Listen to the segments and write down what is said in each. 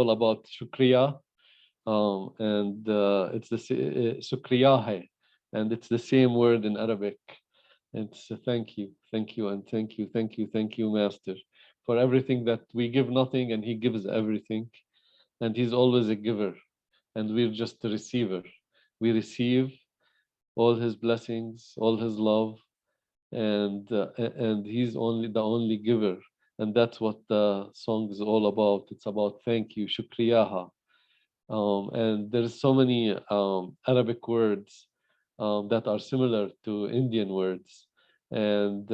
all about shukriya, and it's the shukriya hai, and it's the same word in Arabic. It's thank you, and thank you, Master, for everything that we give nothing and He gives everything, and He's always a giver, and we're just a receiver. We receive all His blessings, all His love, and He's only the only giver, and that's what the song is all about. It's about thank you, shukriyaha. And there's so many Arabic words that are similar to Indian words. And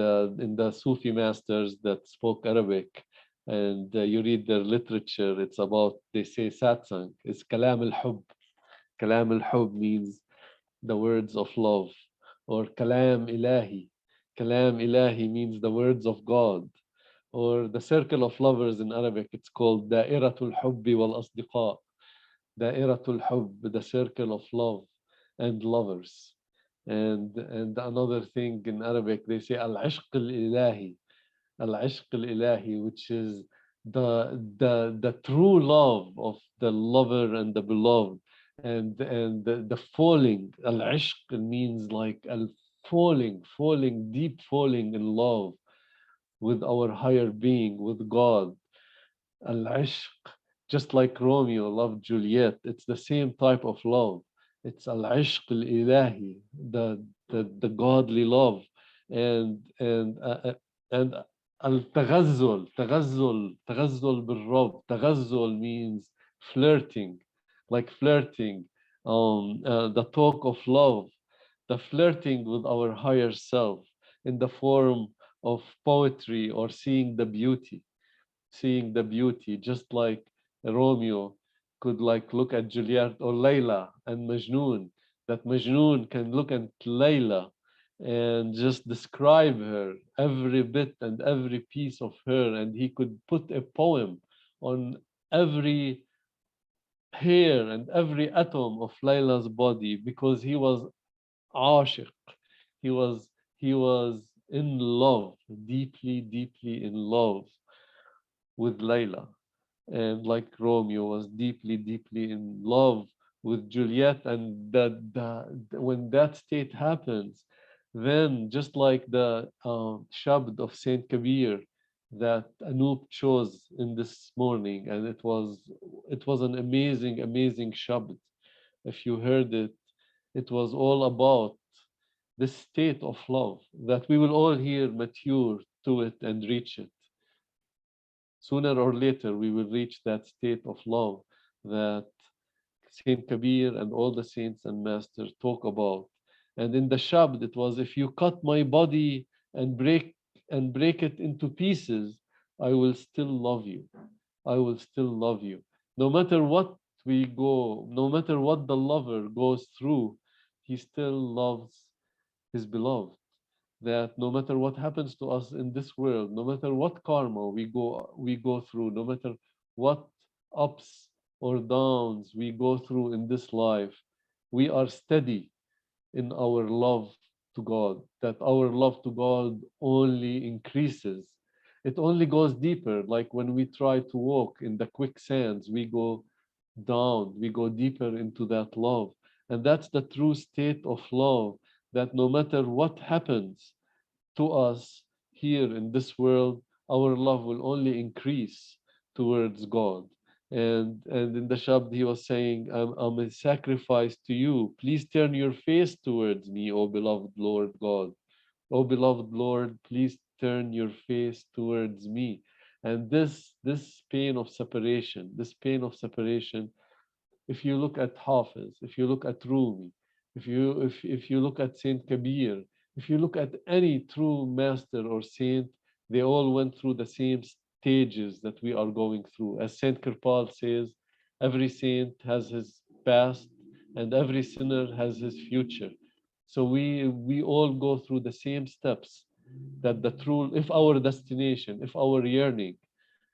in the Sufi masters that spoke Arabic, and you read their literature, it's about, they say satsang, it's kalam al-hub. Kalam al-hub means the words of love, or kalam ilahi. Kalam ilahi means the words of God, or the circle of lovers in Arabic. It's called da'iratul hubbi wal asdiqa. Da'iratul Hubb, the circle of love and lovers. And another thing in Arabic, they say Al-Ishq al-Ilahi, Al-Ishq al-Ilahi, which is the true love of the lover and the beloved, and the falling. Al-Ishq means like falling, deep falling in love with our higher being, with God. Al-Ishq, just like Romeo loved Juliet, it's the same type of love. It's Al-Ishq al-Ilahi, the godly love. And Al-Taghazzul, Taghazzul bil-Rabb. Taghazzul means flirting, like flirting, the talk of love, the flirting with our higher self in the form of poetry or seeing the beauty, just like Romeo could like look at Juliet, or Layla and Majnun, that Majnun can look at Layla and just describe her, every bit and every piece of her, and he could put a poem on every hair and every atom of Layla's body, because he was ashiq. He was in love, deeply in love with Layla. And like Romeo was deeply in love with Juliet, and when that state happens, then just like the Shabd of Saint Kabir that Anoop chose in this morning, and it was an amazing Shabd. If you heard it, it was all about this state of love that we will all here mature to it and reach it. Sooner or later, we will reach that state of love that Saint Kabir and all the saints and masters talk about. And in the Shabd, it was, if you cut my body and break it into pieces, I will still love you. I will still love you. No matter what we go, no matter what the lover goes through, he still loves his beloved. That no matter what happens to us in this world, no matter what karma we go through, no matter what ups or downs we go through in this life, we are steady in our love to God, that our love to God only increases. It only goes deeper, like when we try to walk in the quicksands, we go down, we go deeper into that love. And that's the true state of love, that no matter what happens to us here in this world, our love will only increase towards God. And in the Shabd, he was saying, I'm a sacrifice to you. Please turn your face towards me, O beloved Lord God. O beloved Lord, please turn your face towards me. And this pain of separation, if you look at Hafiz, if you look at Rumi, if you look at Saint Kabir, if you look at any true master or saint, they all went through the same stages that we are going through. As Saint Kirpal says, every saint has his past and every sinner has his future. So we all go through the same steps, that the true, if our destination, if our yearning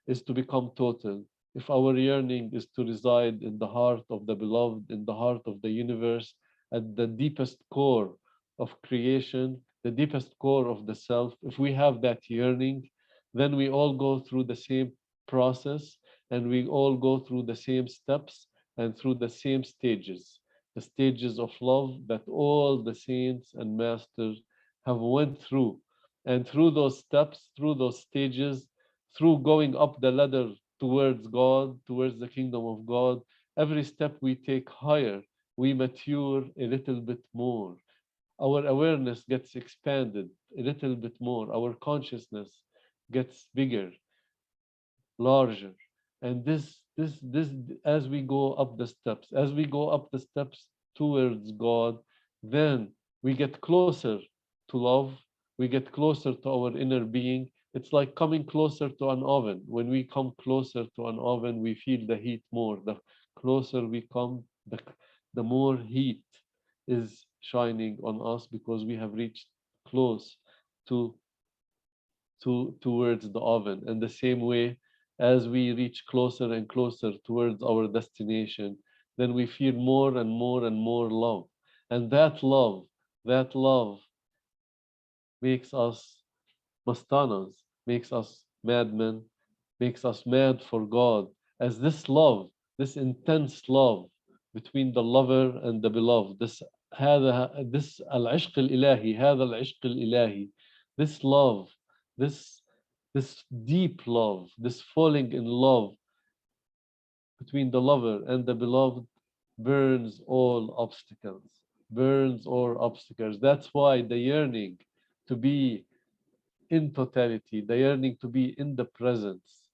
is to become total, if our yearning is to reside in the heart of the beloved, in the heart of the universe, at the deepest core of creation, the deepest core of the self, if we have that yearning, then we all go through the same process, and we all go through the same steps and through the same stages, the stages of love that all the saints and masters have went through. And through those steps, through those stages, through going up the ladder towards God, towards the kingdom of God, every step we take higher, we mature a little bit more. Our awareness gets expanded a little bit more. Our consciousness gets bigger, larger. And this, as we go up the steps, as we go up the steps towards God, then we get closer to love. We get closer to our inner being. It's like coming closer to an oven. When we come closer to an oven, we feel the heat more. The closer we come, the more heat is shining on us because we have reached close to towards the oven. And the same way, as we reach closer and closer towards our destination, then we feel more and more and more love. And that love makes us mastanas, makes us madmen, makes us mad for God. As this love, this intense love between the lover and the beloved, this العشق الإلهي, هذا العشق الإلهي, this love, this this deep love, this falling in love between the lover and the beloved burns all obstacles, burns all obstacles. That's why the yearning to be in totality, the yearning to be in the presence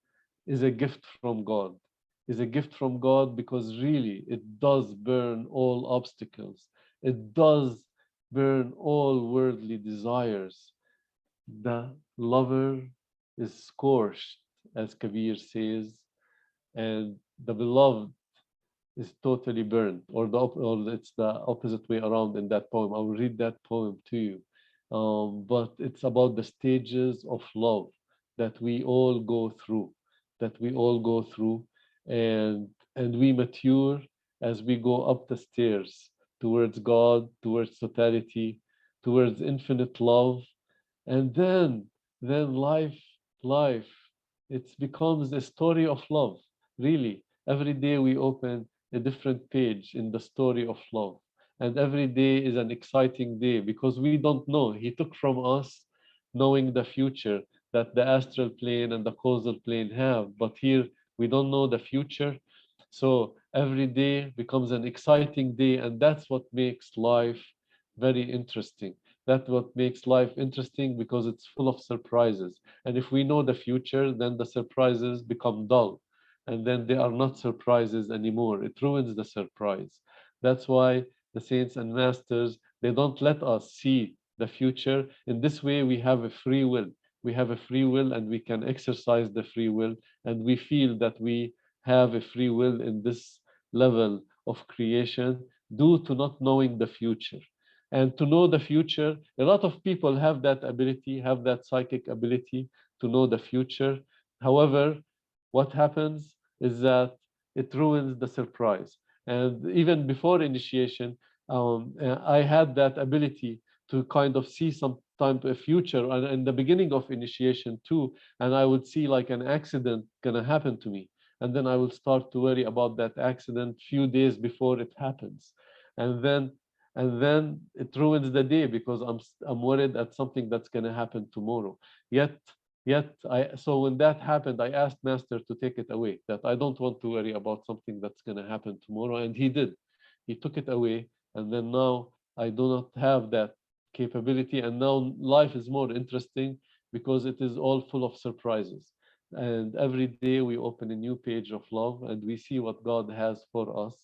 is a gift from God, is a gift from God because really it does burn all obstacles. It does burn all worldly desires. The lover is scorched, as Kabir says, and the beloved is totally burned, or it's the opposite way around in that poem. I will read that poem to you. But it's about the stages of love that we all go through, that we all go through, and we mature as we go up the stairs towards God, towards totality, towards infinite love, and then life it becomes a story of love. Really, every day we open a different page in the story of love, and every day is an exciting day because we don't know. He took from us knowing the future that the astral plane and the causal plane have, but here we don't know the future. So every day becomes an exciting day, and that's what makes life very interesting. That's what makes life interesting because it's full of surprises. And if we know the future, then the surprises become dull. And then they are not surprises anymore. It ruins the surprise. That's why the saints and masters, they don't let us see the future. In this way, we have a free will. We have a free will and we can exercise the free will. And we feel that we have a free will in this level of creation due to not knowing the future. And to know the future, a lot of people have that ability, have that psychic ability to know the future. However, what happens is that it ruins the surprise. And even before initiation, I had that ability to kind of see some time a future and in the beginning of initiation too. And I would see like an accident gonna happen to me. And then I will start to worry about that accident few days before it happens. And then it ruins the day because I'm worried at something that's going to happen tomorrow. Yet I so when that happened, I asked Master to take it away. That I don't want to worry about something that's going to happen tomorrow, and he did. He took it away, and then now I do not have that capability, and now life is more interesting because it is all full of surprises. And every day we open a new page of love, and we see what God has for us.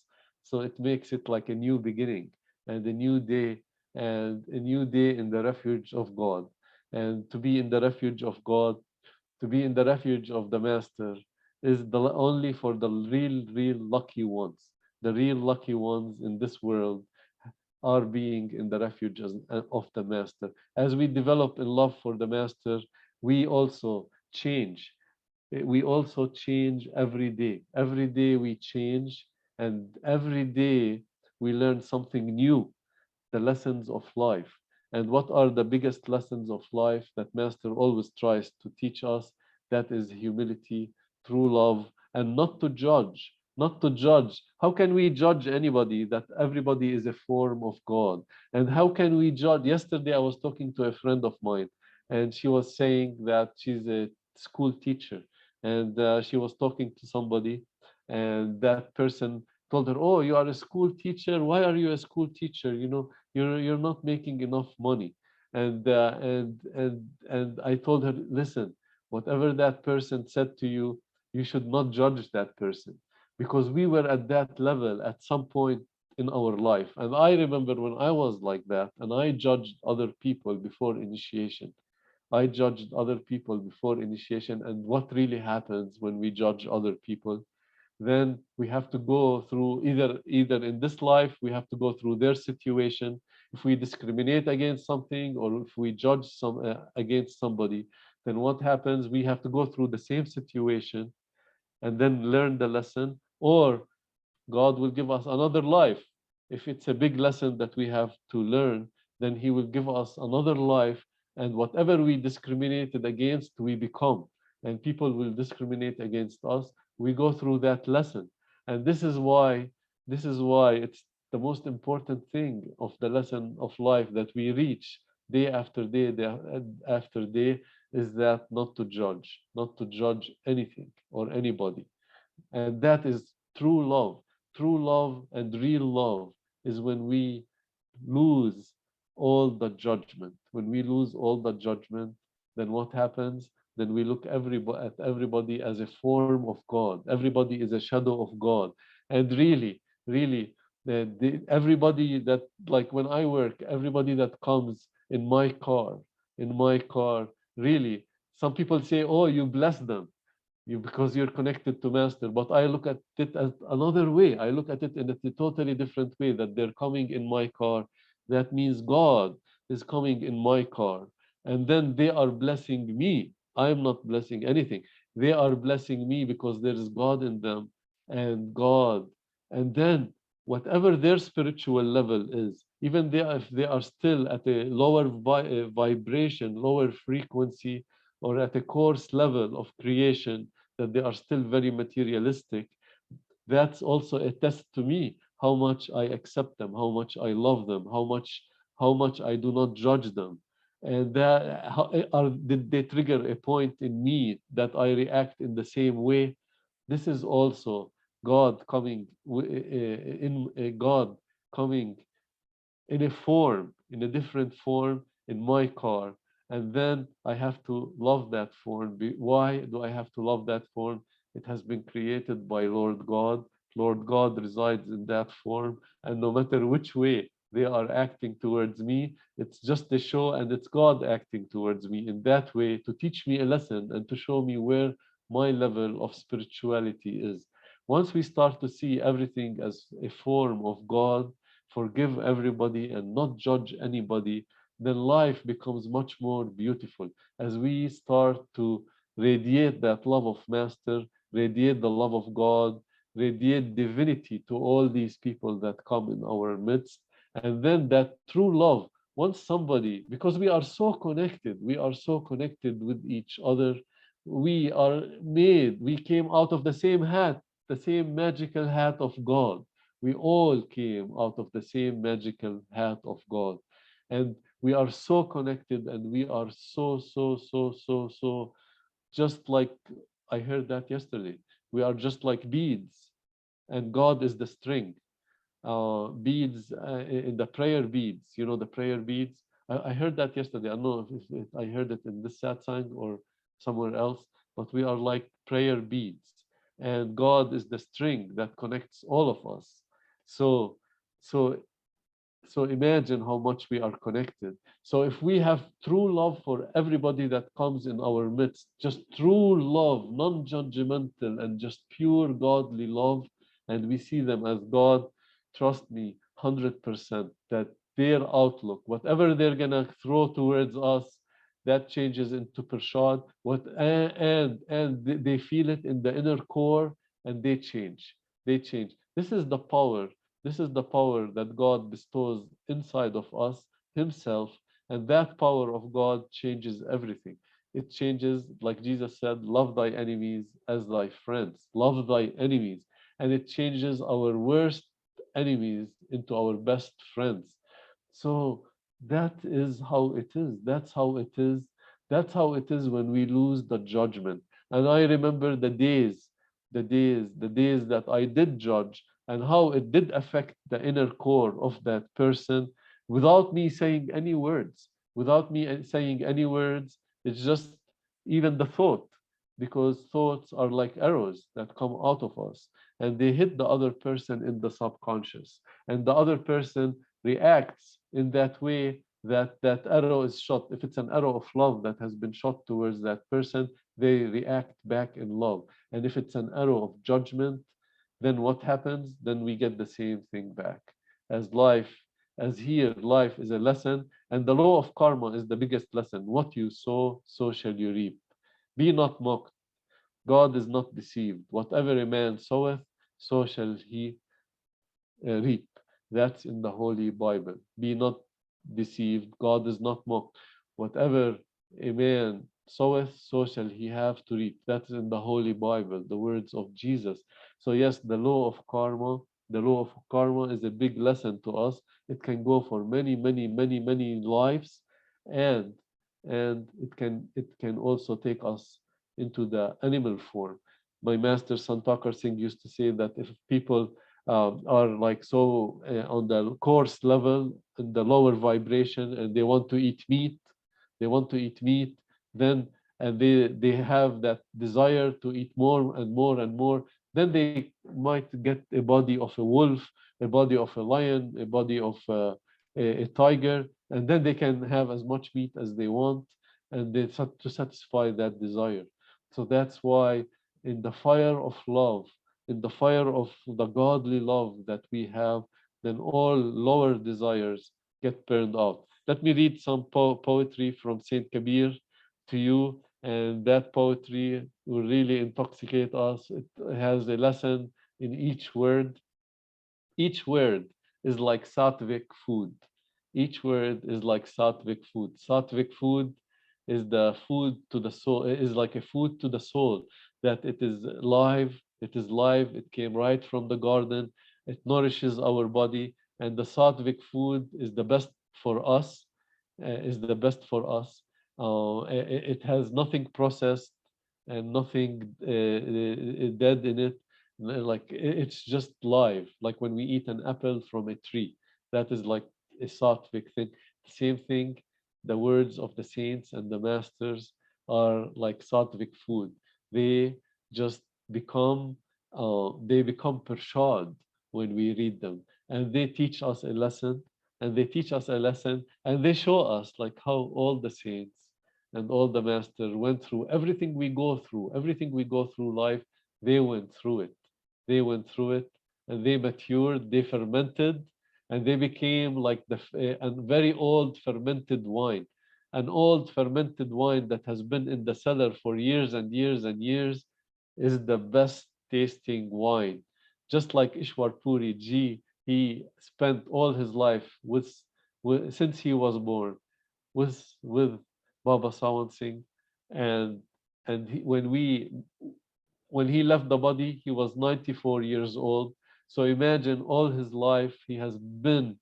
So it makes it like a new beginning and a new day and a new day in the refuge of God. And to be in the refuge of God, to be in the refuge of the Master is only for the real lucky ones. The real lucky ones in this world are being in the refuge of the Master. As we develop in love for the Master, we also change. We also change every day. Every day we change, and every day we learn something new, the lessons of life. And what are the biggest lessons of life that Master always tries to teach us? That is humility, true love, and not to judge. Not to judge. How can we judge anybody that everybody is a form of God? And how can we judge? Yesterday, I was talking to a friend of mine, and she was saying that she's a school teacher, and she was talking to somebody, and that person told her, "Oh, you are a school teacher. Why are you a school teacher? You know, you're not making enough money." And I told her, "Listen, whatever that person said to you, you should not judge that person, because we were at that level at some point in our life. And I remember when I was like that, and I judged other people before initiation. I judged other people before initiation. And what really happens when we judge other people? Then we have to go through either in this life we have to go through their situation. If we discriminate against something, or if we judge against somebody, then what happens? We have to go through the same situation and then learn the lesson, or God will give us another life. If it's a big lesson that we have to learn, then He will give us another life, and whatever we discriminated against, we become. And people will discriminate against us. We go through that lesson. And this is why it's the most important thing of the lesson of life that we reach day after day, is that not to judge anything or anybody. And that is true love. True love and real love is when we lose all the judgment. When we lose all the judgment, then what happens? Then we look at everybody as a form of God. Everybody is a shadow of God. And really, everybody that, like when I work, everybody that comes in my car, really, some people say, "Oh, you bless them, because you're connected to master." But I look at it as another way. I look at it in a totally different way, that they're coming in my car. That means God is coming in my car, and then they are blessing me. I'm not blessing anything. They are blessing me because there is God in them, and God. And then whatever their spiritual level is, even if they are still at a lower vibration, lower frequency, or at a coarse level of creation, that they are still very materialistic, that's also a test to me how much I accept them, how much I love them, how much I do not judge them. And that did they trigger a point in me that I react in the same way? This is also God coming God coming in a form, in a different form in my car. And then I have to love that form. Why do I have to love that form? It has been created by Lord God. Lord God resides in that form. And no matter which way they are acting towards me, it's just a show, and it's God acting towards me in that way to teach me a lesson and to show me where my level of spirituality is. Once we start to see everything as a form of God, forgive everybody and not judge anybody, then life becomes much more beautiful as we start to radiate that love of Master, radiate the love of God, radiate divinity to all these people that come in our midst. And then that true love, once somebody, because we are so connected with each other, we came out of the same hat, the same magical hat of God. We all came out of the same magical hat of God. And we are so connected, and we are so just like, I heard that yesterday. We are just like beads, and God is the string. Beads in the prayer beads, the prayer beads. I heard that yesterday. I don't know if I heard it in this satsang or somewhere else, but we are like prayer beads, and God is the string that connects all of us. So, so so imagine how much we are connected. So if we have true love for everybody that comes in our midst, just true love, non-judgmental and just pure godly love, and we see them as God, trust me, 100% that their outlook, whatever they're gonna throw towards us, that changes into prashad. And they feel it in the inner core, and they change. They change. This is the power that God bestows inside of us Himself, and that power of God changes everything. It changes, like Jesus said, love thy enemies as thy friends. Love thy enemies. And it changes our worst enemies into our best friends. So that is how it is. That's how it is. That's how it is when we lose the judgment. And I remember the days that I did judge and how it did affect the inner core of that person without me saying any words. Without me saying any words, it's just even the thought, because thoughts are like arrows that come out of us and they hit the other person in the subconscious. And the other person reacts in that way that that arrow is shot. If it's an arrow of love that has been shot towards that person, they react back in love. And if it's an arrow of judgment, then what happens? Then we get the same thing back. As life, as here, life is a lesson, and the law of karma is the biggest lesson. What you sow, so shall you reap. Be not mocked. God is not deceived. Whatever a man soweth, so shall he reap. That's in the Holy Bible. Be not deceived. God is not mocked. Whatever a man soweth, so shall he have to reap. That's in the Holy Bible, the words of Jesus. So, yes, the law of karma is a big lesson to us. It can go for many, many, many, many lives, and it can also take us into the animal form. My master Santakar Singh used to say that if people are like so on the coarse level in the lower vibration and they want to eat meat, they want to eat meat, then and they have that desire to eat more and more and more, then they might get a body of a wolf, a body of a lion, a body of a tiger, and then they can have as much meat as they want, and to satisfy that desire. So that's why in the fire of love, in the fire of the godly love that we have, then all lower desires get burned out. Let me read some poetry from Saint Kabir to you, and that poetry will really intoxicate us. It has a lesson in each word. Each word is like sattvic food. Each word is like sattvic food. Sattvic food is the food to the soul, is like a food to the soul, that it is live, it is live, it came right from the garden, it nourishes our body, and the sattvic food is the best for us, is the best for us. It has nothing processed and nothing dead in it, like it's just live, like when we eat an apple from a tree. That is like a sattvic thing. Same thing, the words of the saints and the masters are like sattvic food. They just become they become prashad when we read them, and they teach us a lesson, and they teach us a lesson, and they show us like how all the saints and all the masters went through everything we go through, everything we go through life. They went through it. They went through it, and they matured, they fermented, and they became like a very old fermented wine. An old fermented wine that has been in the cellar for years and years and years is the best tasting wine. Just like Ishwar Puri Ji, he spent all his life since he was born with Baba Sawan Singh, and when he left the body, he was 94 years old. So imagine all his life he has been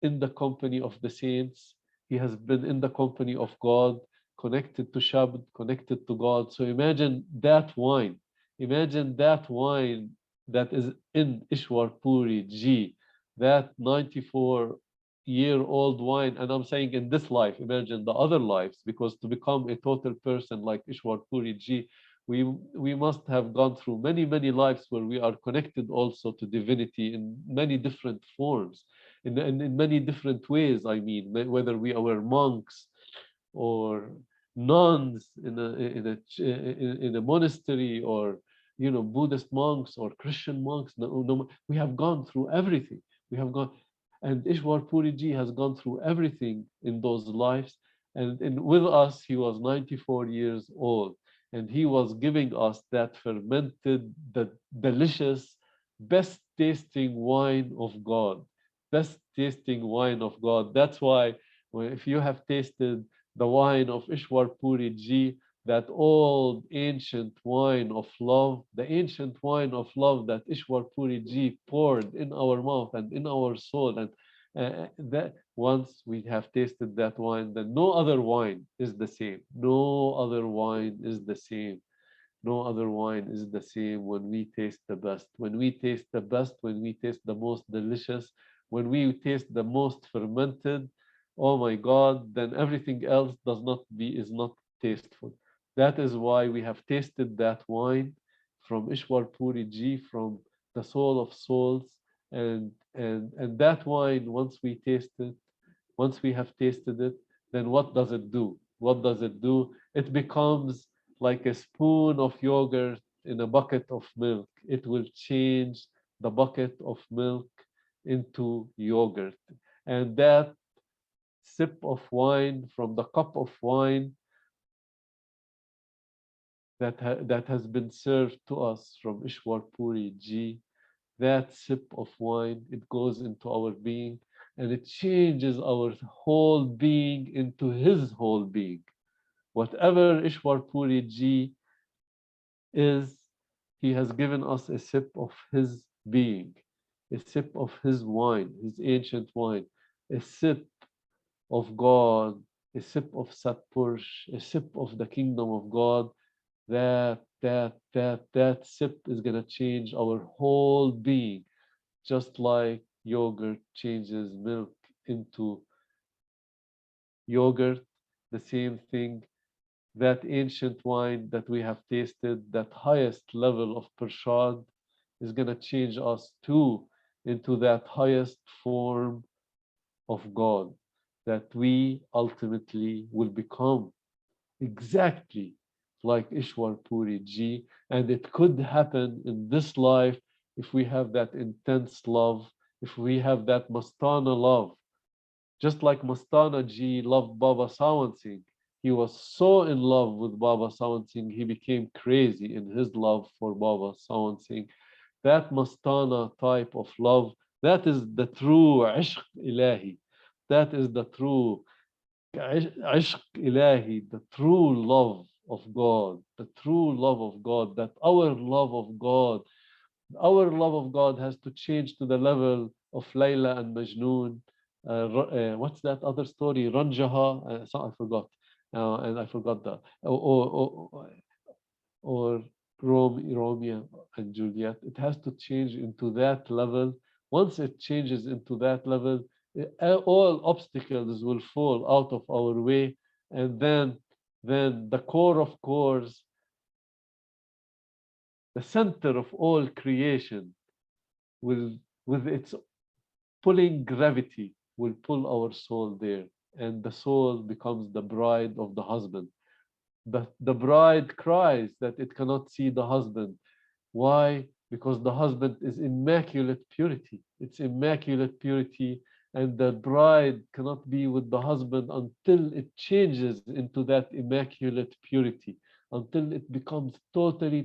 in the company of the saints. He has been in the company of God, connected to Shabd, connected to God. So imagine that wine. Imagine that wine that is in Ishwar Puri Ji, that 94-year-old wine. And I'm saying in this life, imagine the other lives, because to become a total person like Ishwar Puri Ji, we must have gone through many, many lives where we are connected also to divinity in many different forms, in many different ways. I mean, whether we are monks or nuns in a monastery, or Buddhist monks or Christian monks. No, no, we have gone through everything. We have gone, and Ishwar Puri Ji has gone through everything in those lives. And with us, he was 94 years old, and he was giving us that fermented, the delicious, best tasting wine of God, best tasting wine of God. That's why if you have tasted the wine of Ishwar Puri Ji, that old ancient wine of love, the ancient wine of love that Ishwar Puri Ji poured in our mouth and in our soul. And that once we have tasted that wine, then no other wine is the same. No other wine is the same. No other wine is the same when we taste the best. When we taste the best, when we taste the most delicious, when we taste the most fermented, oh my God, then everything else is not tasteful. That is why we have tasted that wine from Ishwar Puri Ji, from the soul of souls. And that wine, once we have tasted it, then what does it do? What does it do? It becomes like a spoon of yogurt in a bucket of milk. It will change the bucket of milk into yogurt. And that sip of wine from the cup of wine that has been served to us from Ishwar Puri Ji, that sip of wine, it goes into our being and it changes our whole being into his whole being. Whatever Ishwar Puri Ji is, he has given us a sip of his being, a sip of his wine, his ancient wine, a sip of God, a sip of Satpurush, a sip of the kingdom of God. That sip is going to change our whole being, just like yogurt changes milk into yogurt. The same thing, that ancient wine that we have tasted, that highest level of prashad, is going to change us too into that highest form of God, that we ultimately will become exactly like Ishwar Puri Ji. And it could happen in this life if we have that intense love, if we have that Mastana love. Just like Mastana Ji loved Baba Sawan Singh, he was so in love with Baba Sawan Singh, he became crazy in his love for Baba Sawan Singh. That Mastana type of love, that is the true Ishq Ilahi. That is the true Ishq Ilahi, the true love of God, the true love of God, that our love of God has to change to the level of Layla and Majnun. What's that other story? Ranjaha, I forgot. And I forgot that. Or Romeo and Juliet. It has to change into that level. Once it changes into that level, all obstacles will fall out of our way, and then the core of cores, the center of all creation, will, with its pulling gravity, will pull our soul there, and the soul becomes the bride of the husband. The bride cries that it cannot see the husband. Why? Because the husband is immaculate purity. It's immaculate purity, and the bride cannot be with the husband until it changes into that immaculate purity, until it becomes totally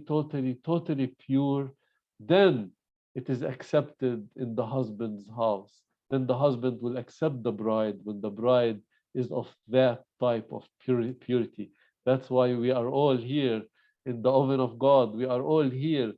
pure. Then it is accepted in the husband's house. Then the husband will accept the bride when the bride is of that type of purity. That's why we are all here in the oven of God. We are all here,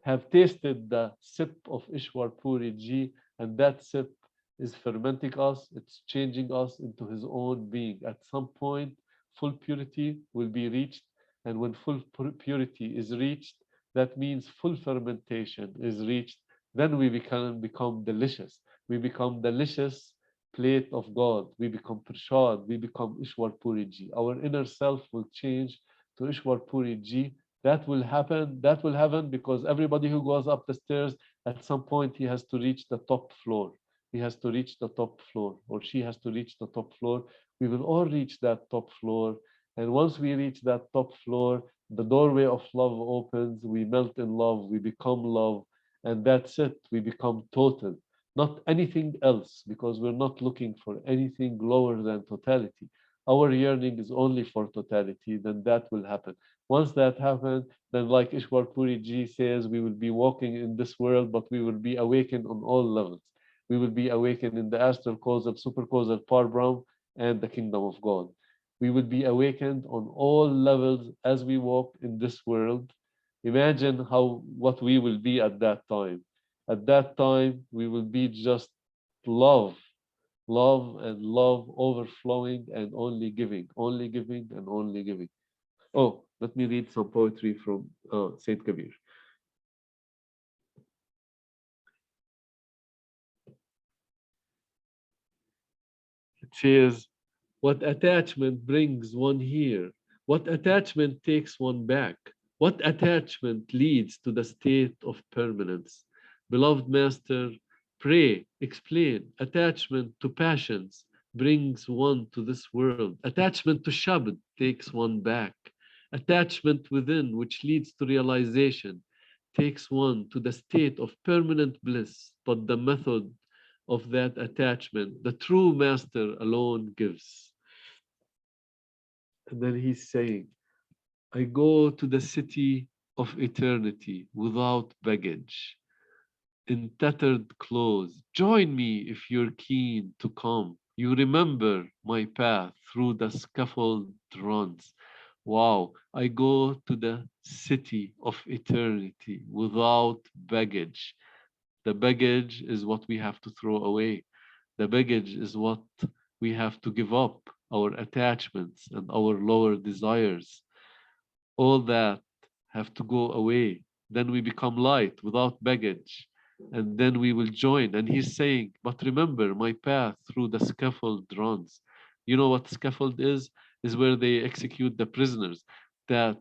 have tasted the sip of Ishwar Puri Ji, and that sip is fermenting us, it's changing us into his own being. At some point, full purity will be reached, and when full purity is reached, that means full fermentation is reached. Then we become delicious. We become delicious plate of God. We become prashad. We become Ishwar Puri Ji. Our inner self will change to Ishwar Puri Ji. That will happen. That will happen because everybody who goes up the stairs, at some point, he has to reach the top floor. He has to reach the top floor, or she has to reach the top floor. We will all reach that top floor. And once we reach that top floor, the doorway of love opens. We melt in love. We become love. And that's it. We become total, not anything else, because we're not looking for anything lower than totality. Our yearning is only for totality. Then that will happen. Once that happens, then like Ishwar Puri Ji says, we will be walking in this world, but we will be awakened on all levels. We will be awakened in the astral causal, super causal, par Brahm, and the kingdom of God. We will be awakened on all levels as we walk in this world. Imagine how what we will be at that time. At that time, we will be just love, love and love overflowing and only giving and only giving. Oh, let me read some poetry from Saint Kabir. It says, what attachment brings one here? What attachment takes one back? What attachment leads to the state of permanence? Beloved Master, pray, explain. Attachment to passions brings one to this world. Attachment to Shabd takes one back. Attachment within, which leads to realization, takes one to the state of permanent bliss. But the method of that attachment, the true master alone gives. And then he's saying, I go to the city of eternity without baggage, in tattered clothes. Join me if you're keen to come. You remember my path through the scaffold runs. Wow, I go to the city of eternity without baggage. The baggage is what we have to throw away. The baggage is what we have to give up, our attachments and our lower desires. All that have to go away. Then we become light without baggage. And then we will join. And he's saying, but remember, my path through the scaffold runs. You know what scaffold is? Is where they execute the prisoners. That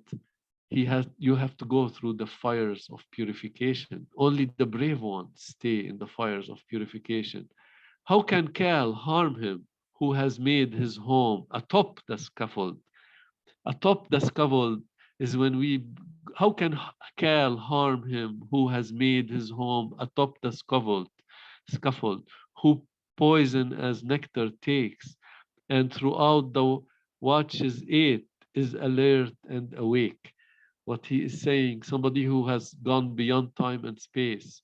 you have to go through the fires of purification. Only the brave ones stay in the fires of purification. How can Cal harm him who has made his home atop the scaffold? Atop the scaffold is when we, how can Cal harm him who has made his home atop the scaffold, who poison as nectar takes, and throughout the watches ate, is alert and awake. What he is saying, somebody who has gone beyond time and space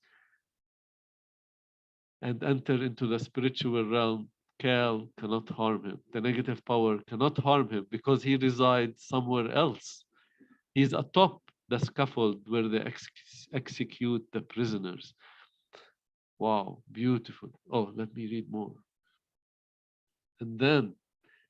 and enter into the spiritual realm, Cal cannot harm him. The negative power cannot harm him because he resides somewhere else. He's atop the scaffold where they execute the prisoners. Wow, beautiful. Oh, let me read more. And then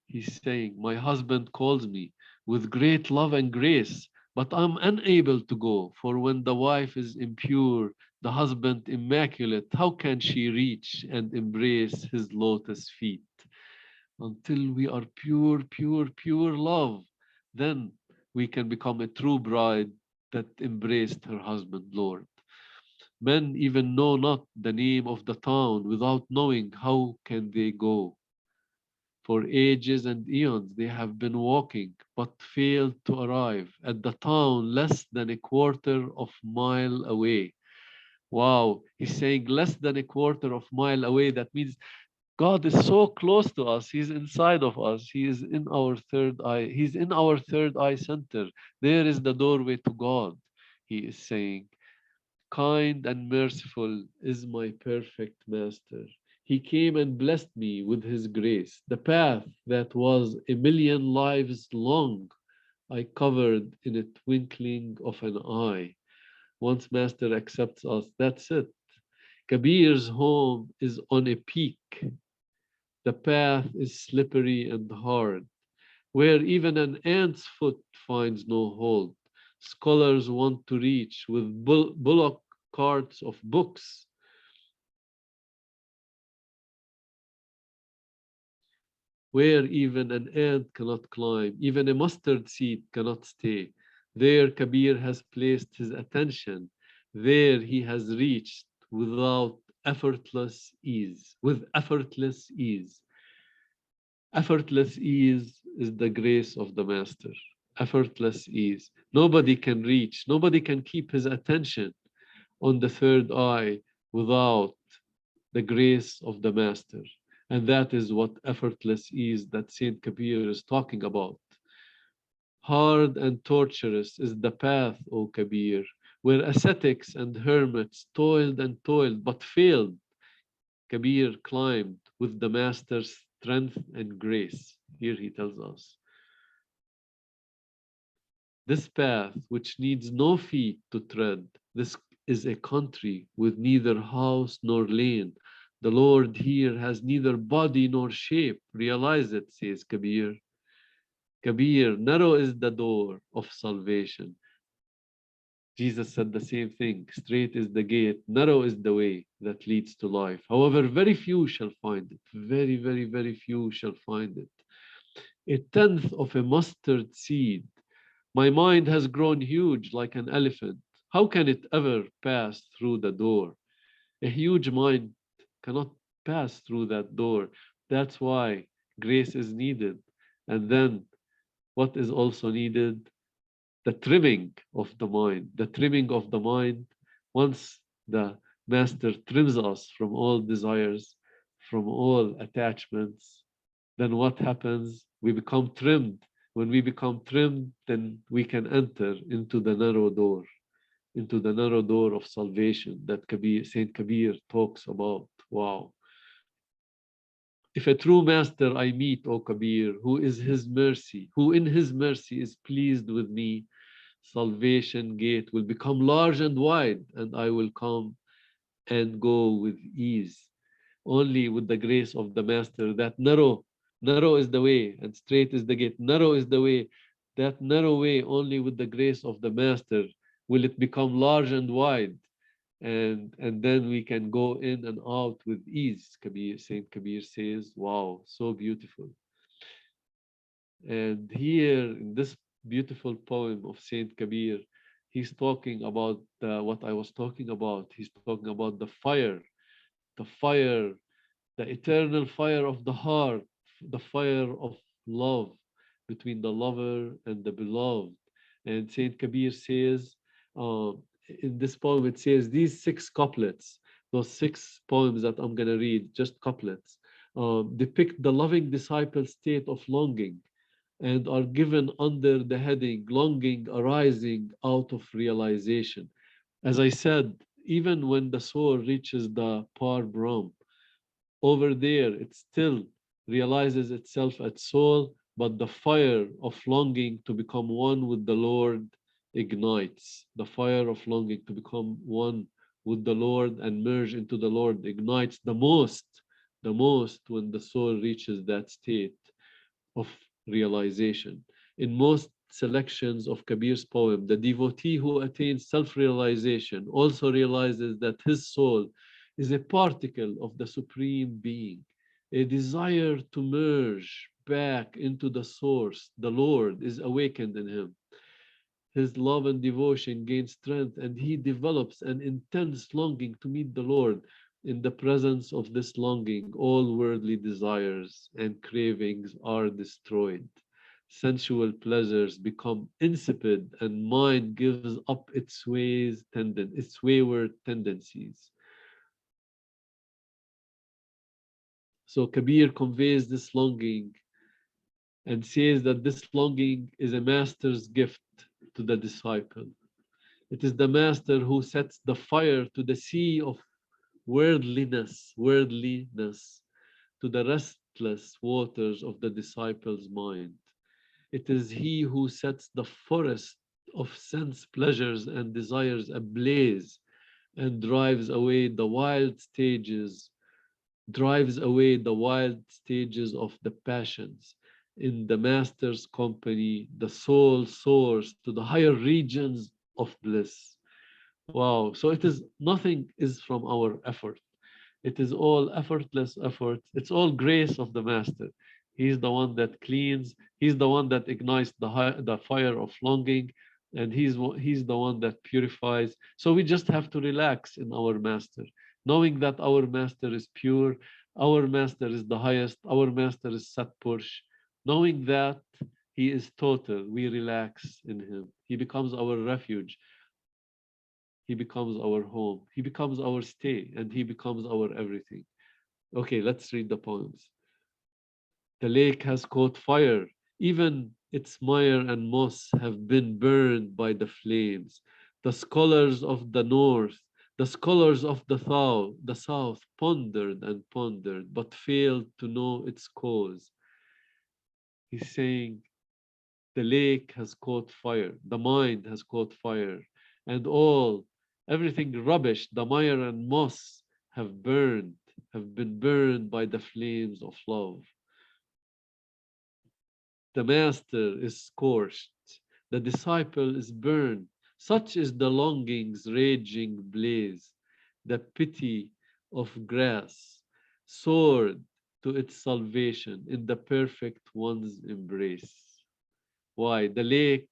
he's saying, my husband calls me with great love and grace, but I'm unable to go, for when the wife is impure, the husband immaculate, how can she reach and embrace his lotus feet? Until we are pure, pure, pure love, then we can become a true bride that embraced her husband, Lord. Men even know not the name of the town. Without knowing, how can they go? For ages and eons they have been walking, but failed to arrive at the town less than a quarter of mile away. Wow, he's saying less than a quarter of mile away. That means God is so close to us. He's inside of us. He is in our third eye. He's in our third eye center. There is the doorway to God. He is saying, kind and merciful is my perfect master. He came and blessed me with his grace. The path that was a million lives long, I covered in a twinkling of an eye. Once master accepts us, that's it. Kabir's home is on a peak. The path is slippery and hard, where even an ant's foot finds no hold. Scholars want to reach with bullock carts of books, where even an ant cannot climb, even a mustard seed cannot stay. There Kabir has placed his attention. There he has reached without effortless ease, with effortless ease. Effortless ease is the grace of the master. Effortless ease. Nobody can reach, nobody can keep his attention on the third eye without the grace of the master. And that is what effortless ease that Saint Kabir is talking about. Hard and torturous is the path, O Kabir, where ascetics and hermits toiled and toiled but failed. Kabir climbed with the master's strength and grace. Here he tells us. This path, which needs no feet to tread, this is a country with neither house nor lane. The Lord here has neither body nor shape. Realize it, says Kabir. Kabir, narrow is the door of salvation. Jesus said the same thing. Straight is the gate, narrow is the way that leads to life. However, very few shall find it. Very, very, very few shall find it. A tenth of a mustard seed. My mind has grown huge like an elephant. How can it ever pass through the door? A huge mind cannot pass through that door. That's why grace is needed. And then what is also needed? The trimming of the mind. The trimming of the mind. Once the master trims us from all desires, from all attachments, then what happens? We become trimmed. When we become trimmed, then we can enter into the narrow door of salvation that Saint Kabir talks about. Wow. If a true master I meet, O Kabir, who in his mercy is pleased with me, salvation gate will become large and wide, and I will come and go with ease. Only with the grace of the master, that narrow is the way and straight is the gate. Narrow is the way, that narrow way, only with the grace of the master will it become large and wide. And then we can go in and out with ease. Saint Kabir says, wow, so beautiful. And here in this beautiful poem of Saint Kabir, he's talking about what I was talking about. He's talking about the fire, the eternal fire of the heart, the fire of love between the lover and the beloved. And Saint Kabir says, in this poem, it says these six couplets, those six poems that I'm going to read, just couplets, depict the loving disciple state of longing and are given under the heading longing arising out of realization. As I said, even when the soul reaches the Par Brahm, over there it still realizes itself as soul, but the fire of longing to become one with the Lord ignites. The fire of longing to become one with the Lord and merge into the Lord ignites the most when the soul reaches that state of realization. In most selections of Kabir's poem, the devotee who attains self-realization also realizes that his soul is a particle of the Supreme Being. A desire to merge back into the source, the Lord, is awakened in him. His love and devotion gain strength, and he develops an intense longing to meet the Lord. In the presence of this longing, all worldly desires and cravings are destroyed. Sensual pleasures become insipid, and mind gives up its wayward tendencies. So Kabir conveys this longing and says that this longing is a master's gift to the disciple. It is the master who sets the fire to the sea of worldliness, to the restless waters of the disciple's mind. It is he who sets the forest of sense pleasures and desires ablaze and drives away the wild stages of the passions. In the master's company, the soul soars to the higher regions of bliss. Wow. So it is nothing is from our effort. It is all effortless effort. It's all grace of the master. He's the one that cleans. He's the one that ignites the fire of longing, and he's the one that purifies. So we just have to relax in our master, knowing that our master is pure, our master is the highest, our master is Satpurush. Knowing that he is total, we relax in him. He becomes our refuge. He becomes our home. He becomes our stay, and he becomes our everything. Okay, let's read the poems. The lake has caught fire. Even its mire and moss have been burned by the flames. The scholars of the north, the scholars of the south pondered and pondered, but failed to know its cause. He's saying The lake has caught fire, the mind has caught fire, and everything rubbish, the mire and moss have been burned by the flames of love. The master is scorched, the disciple is burned. Such is the longing's raging blaze, the pity of grass, soared to its salvation in the perfect one's embrace. Why? The lake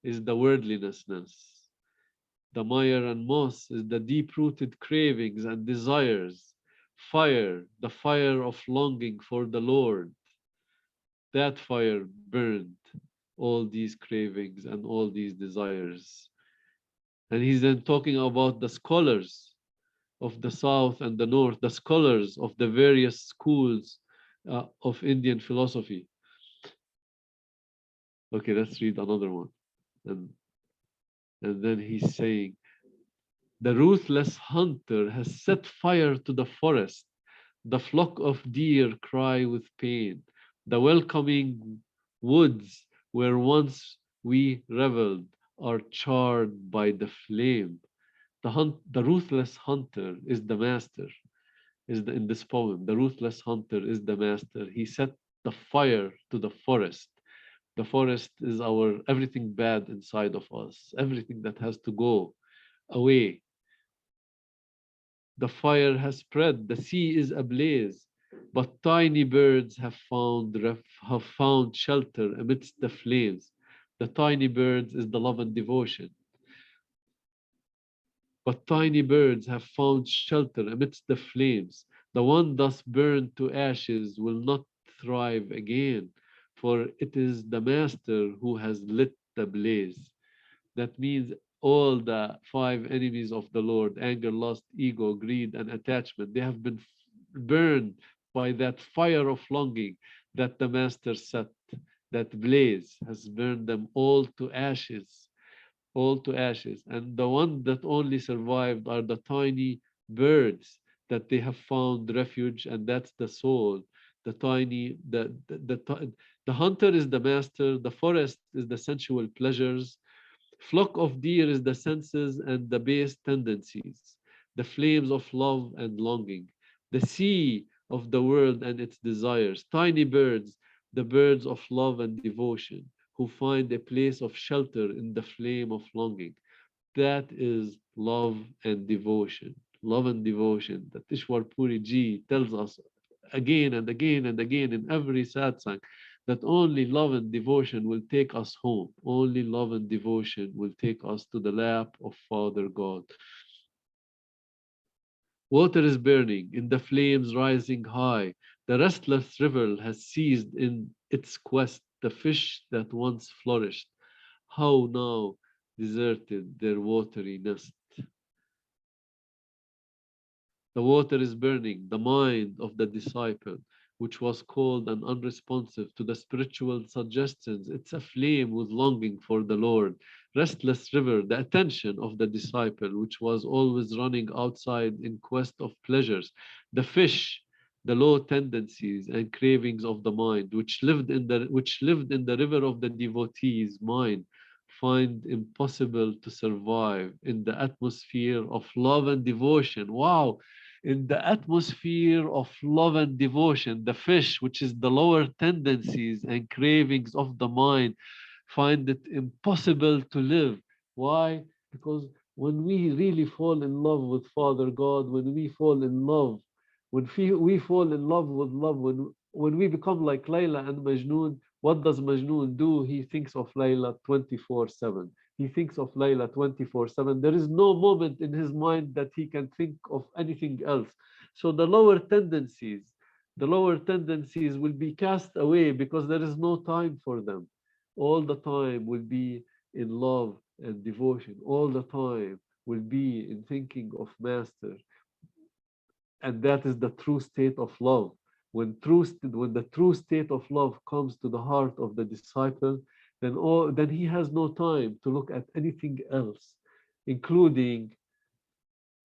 is the worldlinessness. The mire and moss is the deep-rooted cravings and desires. Fire, the fire of longing for the Lord. That fire burned all these cravings and all these desires. And he's then talking about the scholars of the South and the North, the scholars of the various schools of Indian philosophy. Okay, let's read another one. And, and then he's saying, the ruthless hunter has set fire to the forest. The flock of deer cry with pain. The welcoming woods where once we reveled are charred by the flame. The ruthless hunter is the master, in this poem. The ruthless hunter is the master. He set the fire to the forest. The forest is our everything bad inside of us, everything that has to go away. The fire has spread, the sea is ablaze, but tiny birds have found shelter amidst the flames. The tiny birds is the love and devotion. But tiny birds have found shelter amidst the flames. The one thus burned to ashes will not thrive again, for it is the master who has lit the blaze. That means all the five enemies of the Lord, anger, lust, ego, greed, and attachment, they have been burned by that fire of longing that the Master set. That blaze has burned them all to ashes, all to ashes. And the one that only survived are the tiny birds that they have found refuge, and that's the soul. The tiny, the hunter is the master, the forest is the sensual pleasures, flock of deer is the senses and the base tendencies, the flames of love and longing, the sea of the world and its desires, tiny birds, the birds of love and devotion, who find a place of shelter in the flame of longing. That is love and devotion. Love and devotion that Ishwar Puri Ji tells us again and again and again in every satsang, that only love and devotion will take us home. Only love and devotion will take us to the lap of Father God. Water is burning in the flames rising high. The restless river has ceased in its quest. The fish that once flourished, how now deserted their watery nest. The water is burning, the mind of the disciple, which was cold and unresponsive to the spiritual suggestions. It's aflame with longing for the Lord. Restless river, the attention of the disciple, which was always running outside in quest of pleasures. The fish, the low tendencies and cravings of the mind, which lived in the river of the devotee's mind, find impossible to survive in the atmosphere of love and devotion. Wow! In the atmosphere of love and devotion, the fish, which is the lower tendencies and cravings of the mind, find it impossible to live. Why? Because when we really fall in love with Father God, when we fall in love, we fall in love with love, when we become like Layla and Majnun, what does Majnun do? He thinks of Layla 24/7. He thinks of Layla 24/7. There is no moment in his mind that he can think of anything else. So the lower tendencies will be cast away because there is no time for them. All the time will be in love and devotion. All the time will be in thinking of Master. And that is the true state of love. When the true state of love comes to the heart of the disciple, then he has no time to look at anything else, including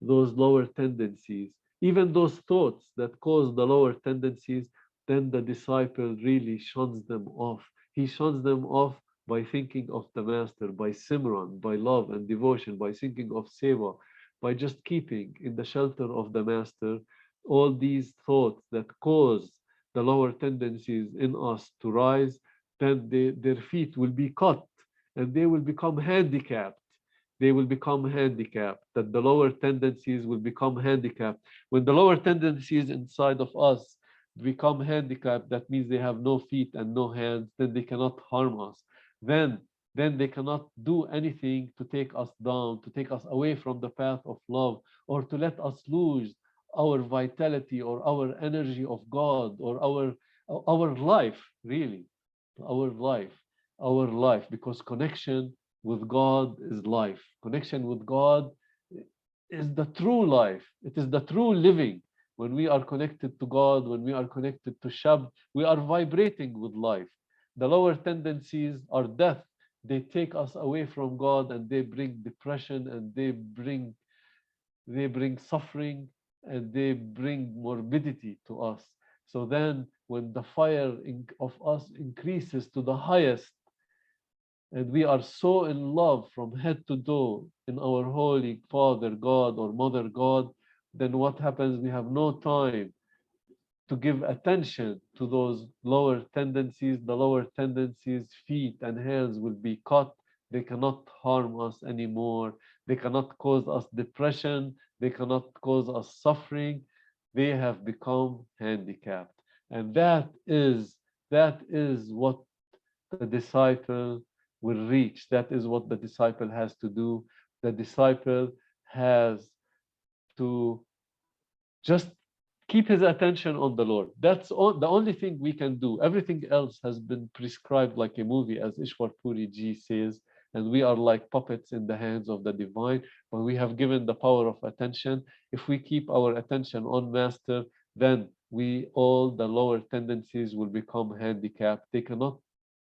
those lower tendencies, even those thoughts that cause the lower tendencies. Then the disciple really shuns them off. He shuns them off by thinking of the Master, by Simran, by love and devotion, by thinking of Seva, by just keeping in the shelter of the Master, all these thoughts that cause the lower tendencies in us to rise, then their feet will be cut and they will become handicapped. They will become handicapped, that the lower tendencies will become handicapped. When the lower tendencies inside of us become handicapped, that means they have no feet and no hands, then they cannot harm us. Then, then they cannot do anything to take us down, to take us away from the path of love, or to let us lose our vitality or our energy of God or our life, really, our life, our life, because connection with God is life. Connection with God is the true life. It is the true living. When we are connected to God, when we are connected to Shab, we are vibrating with life. The lower tendencies are death. They take us away from God and they bring depression and they bring suffering and they bring morbidity to us. So then when the fire of us increases to the highest, and we are so in love from head to toe in our Holy Father God or Mother God, then what happens? We have no time to give attention to those lower tendencies. The lower tendencies, feet and hands, will be cut. They cannot harm us anymore. They cannot cause us depression. They cannot cause us suffering. They have become handicapped. And that is what the disciple will reach. That is what the disciple has to do. The disciple has to just keep his attention on the Lord. That's the only thing we can do. Everything else has been prescribed like a movie, as Ishwar Puri Ji says, and we are like puppets in the hands of the divine. When we have given the power of attention, if we keep our attention on Master, then all the lower tendencies will become handicapped. They cannot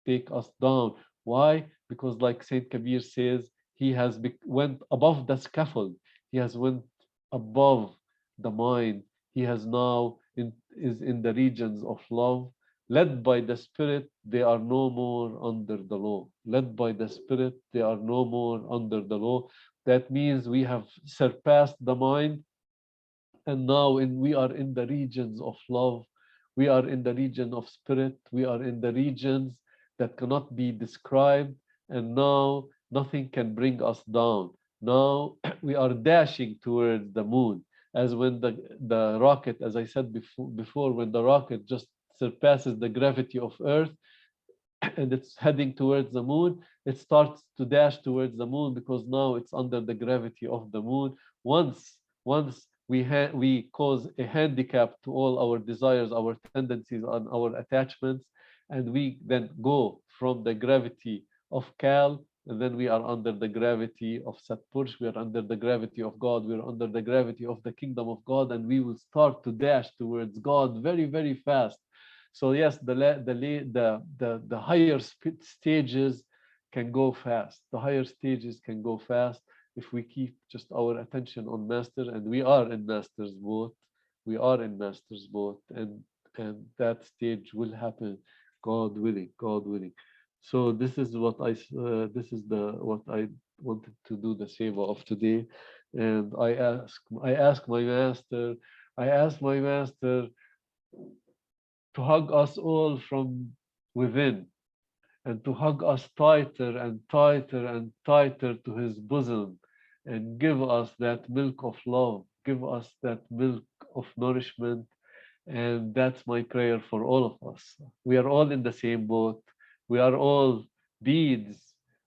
take us down. Why? Because like Saint Kabir says, he has went above the scaffold. He has went above the mind. He has now is in the regions of love. Led by the Spirit, they are no more under the law. Led by the Spirit, they are no more under the law. That means we have surpassed the mind, and now we are in the regions of love. We are in the region of spirit. We are in the regions that cannot be described. And now nothing can bring us down. Now we are dashing towards the moon. As when the rocket, as I said before, when the rocket just surpasses the gravity of Earth, and it's heading towards the moon, it starts to dash towards the moon because now it's under the gravity of the moon. Once we cause a handicap to all our desires, our tendencies, and our attachments, and we then go from the gravity of Kal, and then we are under the gravity of Satpursh, we are under the gravity of God, we are under the gravity of the kingdom of God, and we will start to dash towards God very, very fast. So yes, the higher stages can go fast. The higher stages can go fast if we keep just our attention on Master, and we are in Master's boat. We are in Master's boat, and that stage will happen, God willing, God willing. So this is this is the what I wanted to do the seva of today, and I ask my Master, I ask my Master to hug us all from within, and to hug us tighter and tighter and tighter to his bosom, and give us that milk of love, give us that milk of nourishment. And that's my prayer for all of us. We are all in the same boat. We are all beads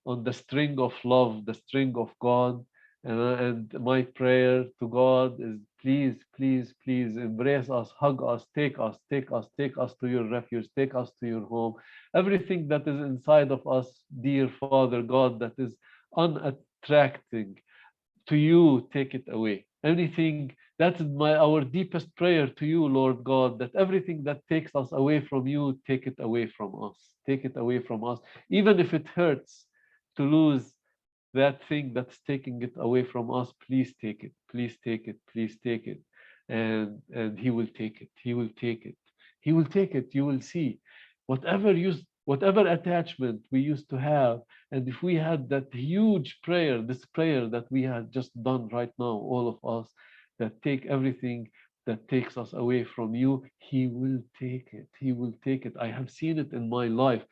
on the string of love, the string of God. And my prayer to God is, please, please, please embrace us, hug us, take us, take us, take us to your refuge, take us to your home. Everything that is inside of us, dear Father God, that is unattracting to you, take it away. Anything that's our deepest prayer to you, Lord God, that everything that takes us away from you, take it away from us. Take it away from us. Even if it hurts to lose that thing that's taking it away from us, please take it. Please take it. Please take it. And he will take it. He will take it. He will take it. You will see. Whatever whatever attachment we used to have, and if we had that huge prayer, this prayer that we had just done right now, all of us, that take everything that takes us away from you, he will take it. He will take it. I have seen it in my life.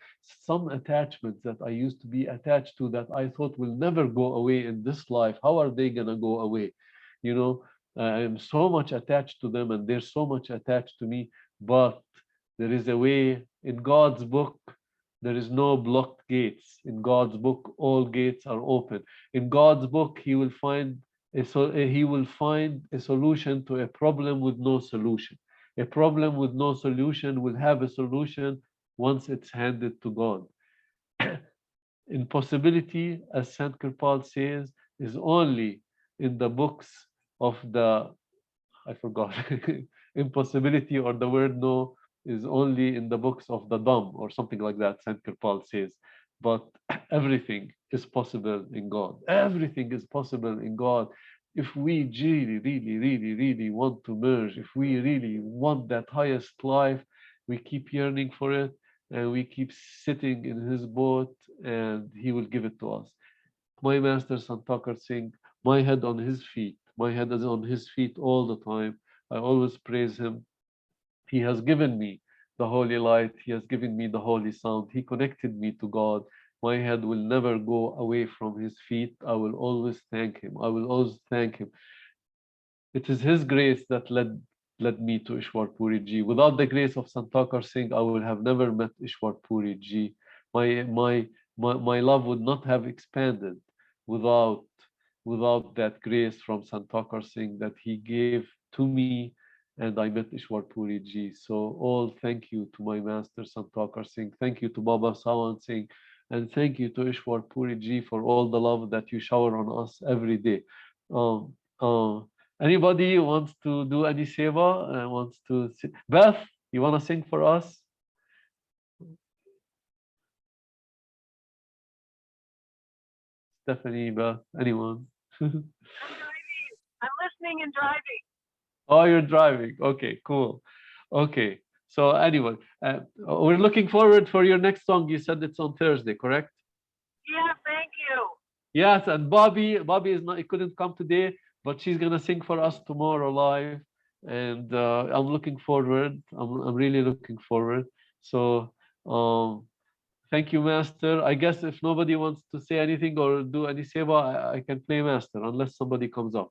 Some attachments that I used to be attached to that I thought will never go away in this life, how are they going to go away? You know, I am so much attached to them and they're so much attached to me, but there is a way in God's book. There is no blocked gates. In God's book, all gates are open. In God's book, he will find a solution to a problem with no solution. A problem with no solution will have a solution once it's handed to God. Impossibility, as Saint Kirpal says, is only in the books of the, I forgot, impossibility or the word no is only in the books of the dumb or something like that, Saint Kirpal says. But everything is possible in God. Everything is possible in God. If we really, really, really, really want to merge, if we really want that highest life, we keep yearning for it and we keep sitting in his boat and he will give it to us. My master Santakar Singh, my head on his feet. My head is on his feet all the time. I always praise him. He has given me the holy light. He has given me the holy sound. He connected me to God. My head will never go away from his feet. I will always thank him. I will always thank him. It is his grace that led me to Ishwar Puri Ji. Without the grace of Santakar Singh, I would have never met Ishwar Puri Ji. My love would not have expanded without that grace from Santakar Singh that he gave to me, and I met Ishwar Puri Ji. So all thank you to my master Santakar Singh. Thank you to Baba Sawan Singh, and thank you to Ishwar Puri Ji for all the love that you shower on us every day. Um, uh, Anybody wants to do any seva? Wants to Beth, you want to sing for us? Stephanie, Beth, anyone? I'm driving. I'm listening and driving. Oh, you're driving. Okay, cool. Okay. So anyway, we're looking forward for your next song. You said it's on Thursday, correct? Yeah, thank you. Yes, and Bobby is not. He couldn't come today, but she's gonna sing for us tomorrow live, and I'm looking forward. I'm really looking forward. So um, thank you, Master. I guess if nobody wants to say anything or do any seva, I can play Master unless somebody comes up.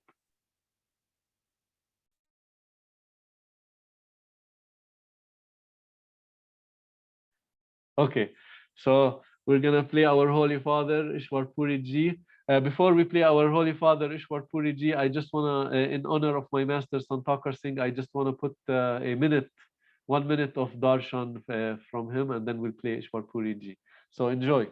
Okay, so we're gonna play our Holy Father Ishwar Puri Ji. Before we play our Holy Father Ishwar Puri Ji, I just wanna, in honor of my master Santakar Singh, I just wanna put a minute, 1 minute of darshan from him, and then we'll play Ishwar Puri Ji. So enjoy.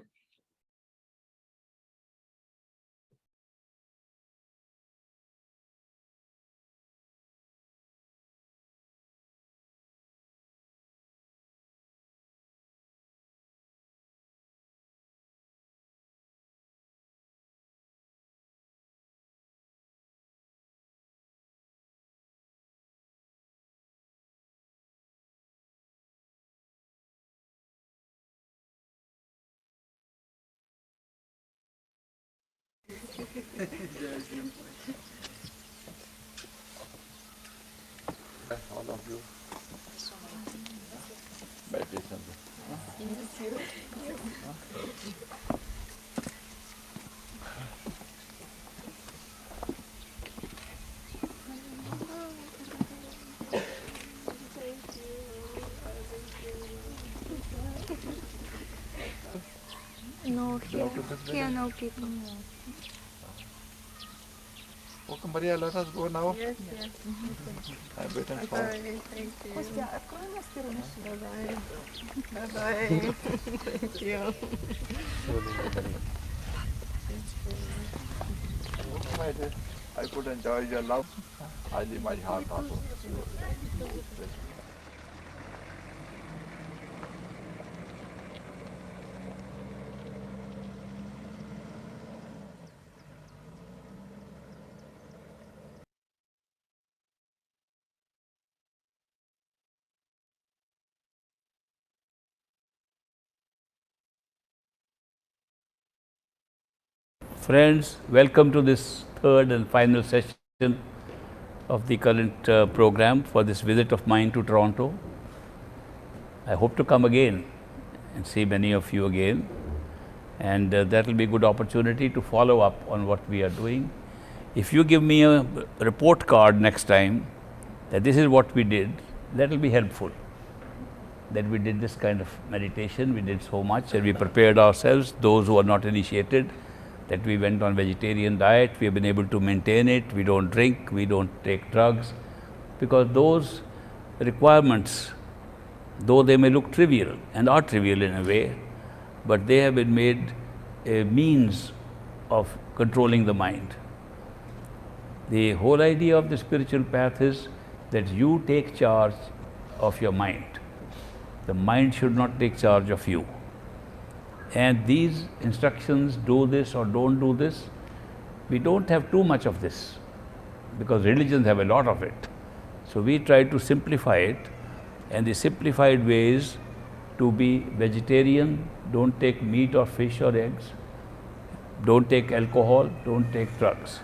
All of you, meditation. No, Belong here, to this here village? no people. Okay, Maria, let us go now. Yes, yes. I'm waiting for. Bye, thank you. Bye bye. Thank you. My dear, I could enjoy your love. I leave my heart also. Friends, welcome to this third and final session of the current program for this visit of mine to Toronto. I hope to come again and see many of you again, and that will be a good opportunity to follow up on what we are doing. If you give me a report card next time that this is what we did, that will be helpful. That we did this kind of meditation, we did so much, and we prepared ourselves, those who are not initiated, that we went on vegetarian diet, we have been able to maintain it, we don't drink, we don't take drugs, because those requirements, though they may look trivial and are trivial in a way, but they have been made a means of controlling the mind. The whole idea of the spiritual path is that you take charge of your mind. The mind should not take charge of you. And these instructions, do this or don't do this, we don't have too much of this, because religions have a lot of it. So we try to simplify it, and the simplified way is to be vegetarian, don't take meat or fish or eggs, don't take alcohol, don't take drugs.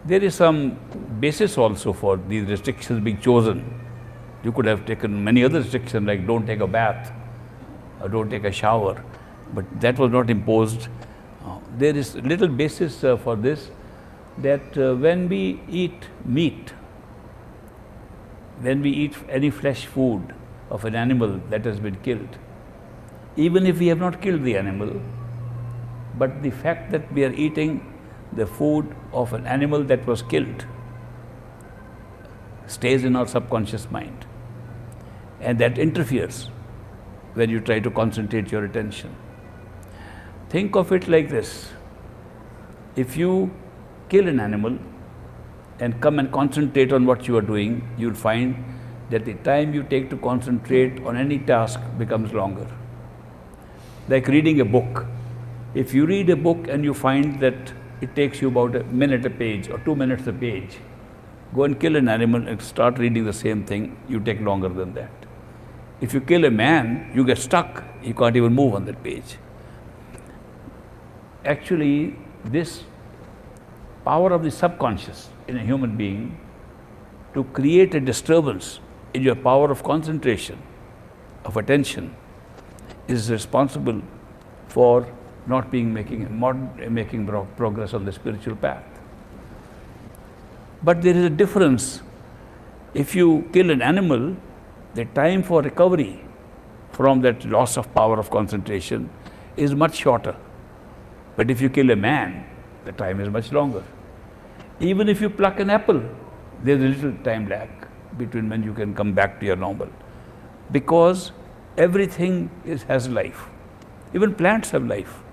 There is some basis also for these restrictions being chosen. You could have taken many other restrictions like don't take a bath or don't take a shower, but that was not imposed. There is little basis for this, that when we eat meat, when we eat any flesh food of an animal that has been killed, even if we have not killed the animal, but the fact that we are eating the food of an animal that was killed stays in our subconscious mind, and that interferes when you try to concentrate your attention. Think of it like this: if you kill an animal and come and concentrate on what you are doing, you'll find that the time you take to concentrate on any task becomes longer. Like reading a book. If you read a book and you find that it takes you about a minute a page or 2 minutes a page, go and kill an animal and start reading the same thing, you take longer than that. If you kill a man, you get stuck, you can't even move on that page. Actually, this power of the subconscious in a human being to create a disturbance in your power of concentration, of attention, is responsible for not making progress on the spiritual path. But there is a difference. If you kill an animal, the time for recovery from that loss of power of concentration is much shorter. But if you kill a man, the time is much longer. Even if you pluck an apple, there's a little time lag between when you can come back to your normal. Because everything has life. Even plants have life.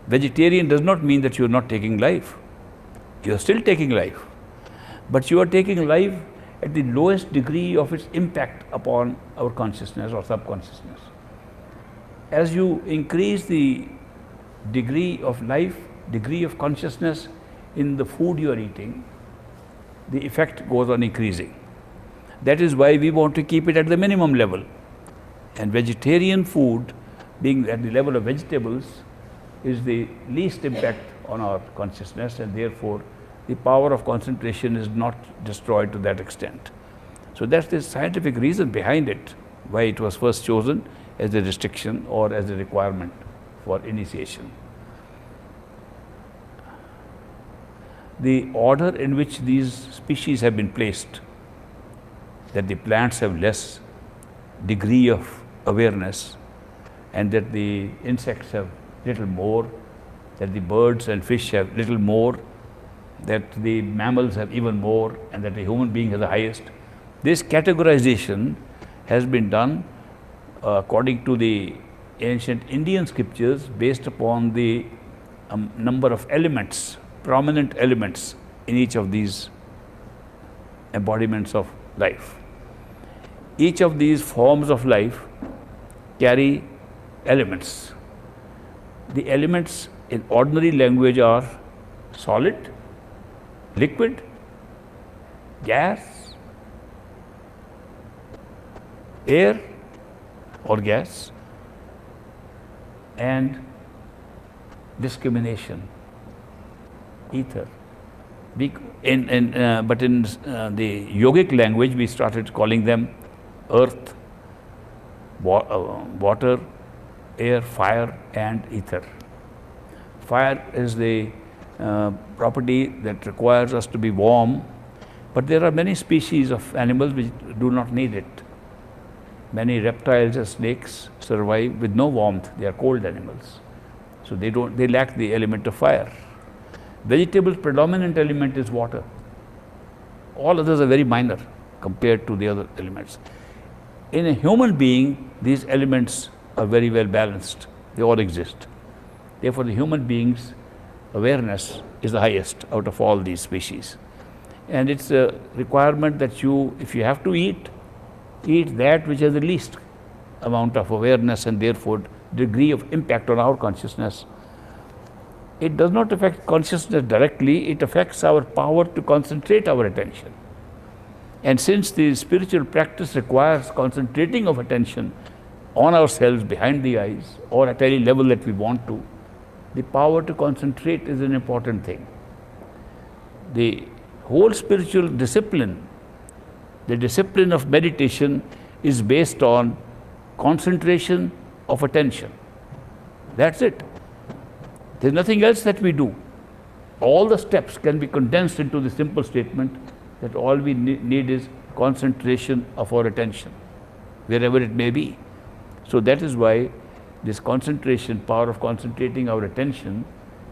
Vegetarian does not mean that you are not taking life. You are still taking life. But you are taking life at the lowest degree of its impact upon our consciousness or subconsciousness. As you increase the degree of life, degree of consciousness in the food you are eating, the effect goes on increasing. That is why we want to keep it at the minimum level. And vegetarian food, being at the level of vegetables, is the least impact on our consciousness, and therefore the power of concentration is not destroyed to that extent. So that's the scientific reason behind it, why it was first chosen as a restriction or as a requirement for initiation. The order in which these species have been placed, that the plants have less degree of awareness, and that the insects have little more, that the birds and fish have little more, that the mammals have even more, and that the human being has the highest. This categorization has been done according to the ancient Indian scriptures based upon the number of elements, prominent elements in each of these embodiments of life. Each of these forms of life carry elements. The elements in ordinary language are solid, liquid, gas, air or gas, and discrimination, ether. But in the yogic language, we started calling them earth, water, air, fire, and ether. Fire is the property that requires us to be warm, but there are many species of animals which do not need it. Many reptiles and snakes survive with no warmth. They are cold animals, so they lack the element of fire. Vegetables' predominant element is water. All others are very minor compared to the other elements. In a human being, these elements are very well balanced. They all exist. Therefore, the human being's awareness is the highest out of all these species. And it's a requirement that if you have to eat that which has the least amount of awareness and therefore degree of impact on our consciousness. It does not affect consciousness directly, it affects our power to concentrate our attention. And since the spiritual practice requires concentrating of attention on ourselves behind the eyes or at any level that we want to, the power to concentrate is an important thing. The whole spiritual discipline, the discipline of meditation, is based on concentration of attention. That's it. There's nothing else that we do. All the steps can be condensed into the simple statement that all we need is concentration of our attention, wherever it may be. So that is why this concentration, power of concentrating our attention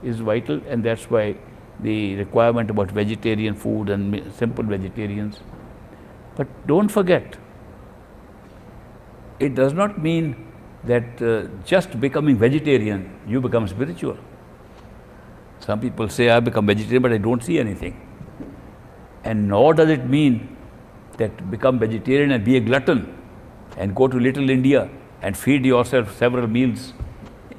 is vital, and that's why the requirement about vegetarian food and simple vegetarians. But don't forget, it does not mean that just becoming vegetarian, you become spiritual. Some people say, I become vegetarian, but I don't see anything. And nor does it mean that become vegetarian and be a glutton and go to Little India and feed yourself several meals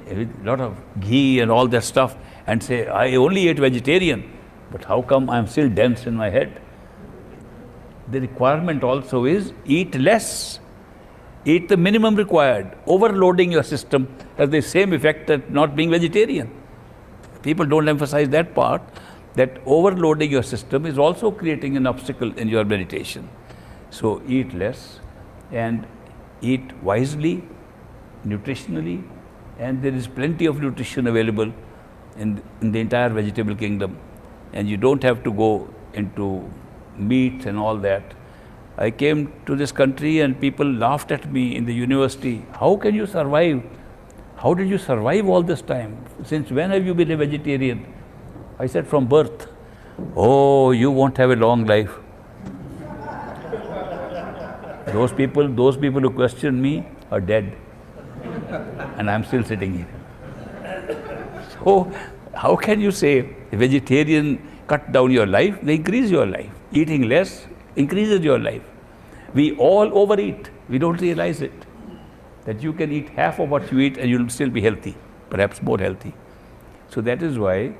with a lot of ghee and all that stuff and say, I only ate vegetarian, but how come I'm still dense in my head? The requirement also is eat less. Eat the minimum required. Overloading your system has the same effect as not being vegetarian. People don't emphasize that part, that overloading your system is also creating an obstacle in your meditation. So eat less and eat wisely, nutritionally, and there is plenty of nutrition available in the entire vegetable kingdom. And you don't have to go into meat and all that. I came to this country and people laughed at me in the university. How can you survive? How did you survive all this time? Since when have you been a vegetarian? I said, from birth. Oh, you won't have a long life. Those people who question me are dead. And I'm still sitting here. So, how can you say a vegetarian cut down your life? They increase your life. Eating less increases your life. We all overeat. We don't realize it. That you can eat half of what you eat and you'll still be healthy, perhaps more healthy. So that is why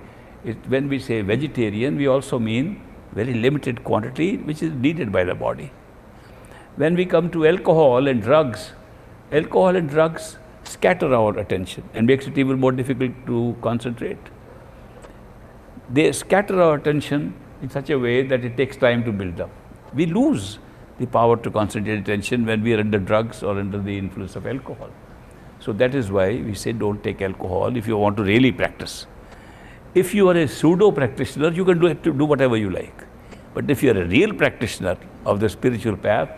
when we say vegetarian, we also mean very limited quantity which is needed by the body. When we come to alcohol and drugs scatter our attention and makes it even more difficult to concentrate. They scatter our attention in such a way that it takes time to build up. We lose the power to concentrate attention when we are under drugs or under the influence of alcohol. So that is why we say don't take alcohol if you want to really practice. If you are a pseudo practitioner, you can do whatever you like. But if you are a real practitioner of the spiritual path,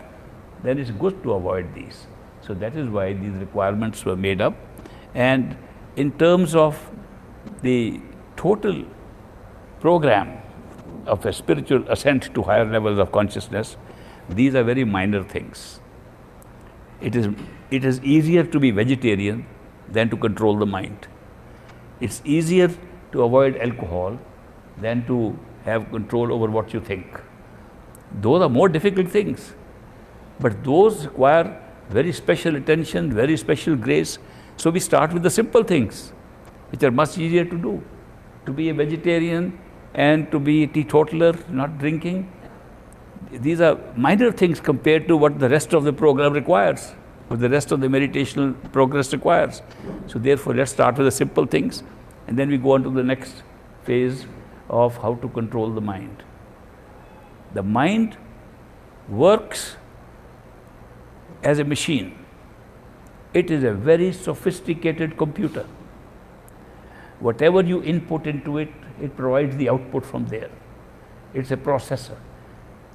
then it's good to avoid these. So that is why these requirements were made up. And in terms of the total program of a spiritual ascent to higher levels of consciousness, these are very minor things. It is easier to be vegetarian than to control the mind. It's easier to avoid alcohol than to have control over what you think. Those are more difficult things. But those require very special attention, very special grace. So we start with the simple things, which are much easier to do. To be a vegetarian and to be a teetotaler, not drinking, these are minor things compared to what the rest of the program requires, what the rest of the meditational progress requires. So therefore, let's start with the simple things, and then we go on to the next phase, of how to control the mind. The mind works as a machine. It is a very sophisticated computer. Whatever you input into it, it provides the output from there. It's a processor.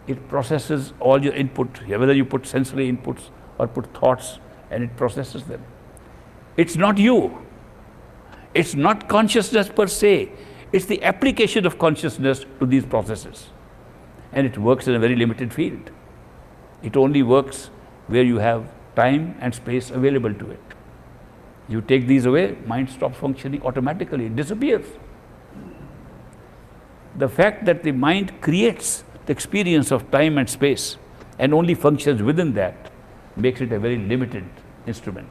It processes all your input, whether you put sensory inputs or put thoughts, and it processes them. It's not you. It's not consciousness per se. It's the application of consciousness to these processes. And it works in a very limited field. It only works where you have time and space available to it. You take these away, mind stops functioning automatically, it disappears. The fact that the mind creates the experience of time and space and only functions within that makes it a very limited instrument.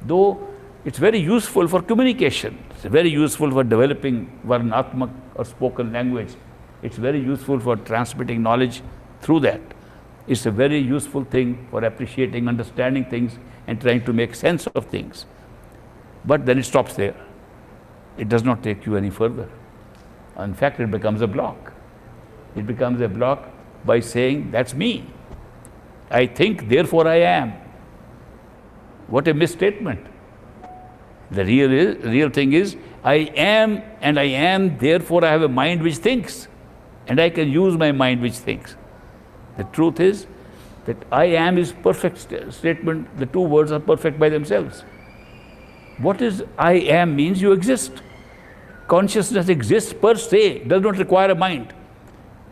Though it's very useful for communication, it's very useful for developing varnatmak or spoken language, it's very useful for transmitting knowledge through that. It's a very useful thing for appreciating, understanding things and trying to make sense of things. But then it stops there. It does not take you any further. In fact, it becomes a block. It becomes a block by saying, that's me. I think, therefore I am. What a misstatement. The real thing is, I am and I am, therefore I have a mind which thinks. And I can use my mind which thinks. The truth is that I am is perfect statement. The two words are perfect by themselves. What is I am means you exist. Consciousness exists per se, does not require a mind,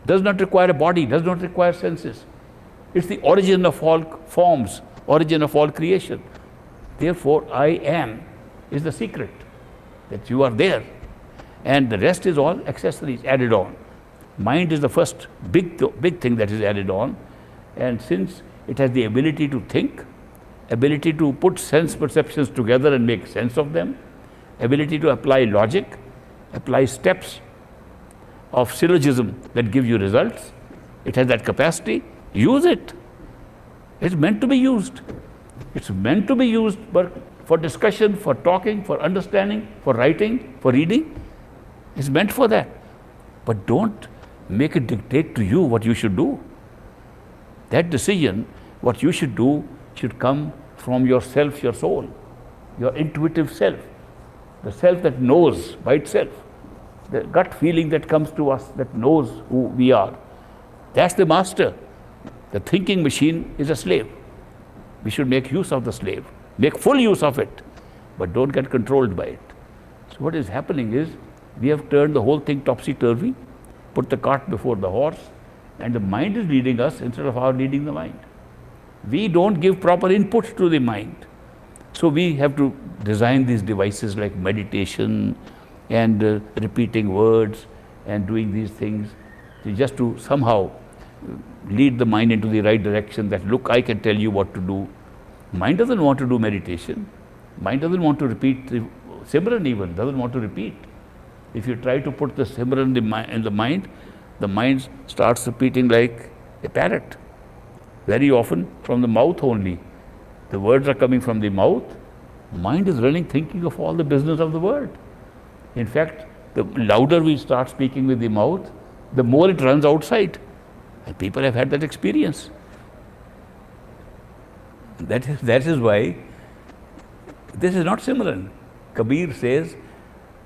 does not require a body, does not require senses. It's the origin of all forms, origin of all creation. Therefore, I am is the secret, that you are there. And the rest is all accessories added on. Mind is the first big thing that is added on. And since it has the ability to think, ability to put sense perceptions together and make sense of them, ability to apply logic, apply steps of syllogism that give you results, it has that capacity, use it. It's meant to be used. It's meant to be used for discussion, for talking, for understanding, for writing, for reading. It's meant for that. But don't make it dictate to you what you should do. That decision, what you should do, should come from yourself, your soul, your intuitive self, the self that knows by itself, the gut feeling that comes to us that knows who we are. That's the master. The thinking machine is a slave. We should make use of the slave, make full use of it, but don't get controlled by it. So what is happening is, we have turned the whole thing topsy-turvy, put the cart before the horse, and the mind is leading us instead of our leading the mind. We don't give proper input to the mind. So we have to design these devices like meditation and repeating words and doing these things just to somehow lead the mind into the right direction, that look, I can tell you what to do. Mind doesn't want to do meditation. Mind doesn't want to repeat the Simran even, doesn't want to repeat. If you try to put the Simran in the mind starts repeating like a parrot. Very often from the mouth only. The words are coming from the mouth. Mind is running thinking of all the business of the world. In fact, the louder we start speaking with the mouth, the more it runs outside. And people have had that experience. That is why this is not Simran. Kabir says,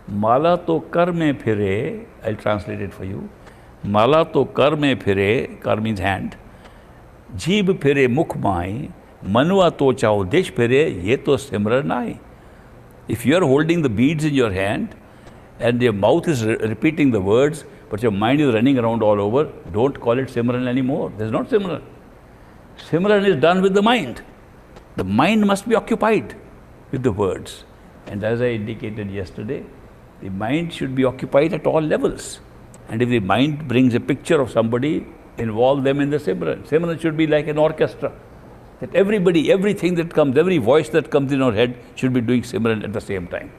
Mala to kar mein phire, I'll translate it for you. Mala to kar mein phire, kar means hand. Jeeb phire mukh mai, manua to chao desh phire, ye to simran nahi. If you are holding the beads in your hand and your mouth is repeating the words, but your mind is running around all over, don't call it Simran anymore. There's not Simran. Simran is done with the mind. The mind must be occupied with the words. And as I indicated yesterday, the mind should be occupied at all levels. And if the mind brings a picture of somebody, involve them in the Simran. Simran should be like an orchestra. That everybody, everything that comes, every voice that comes in our head should be doing Simran at the same time.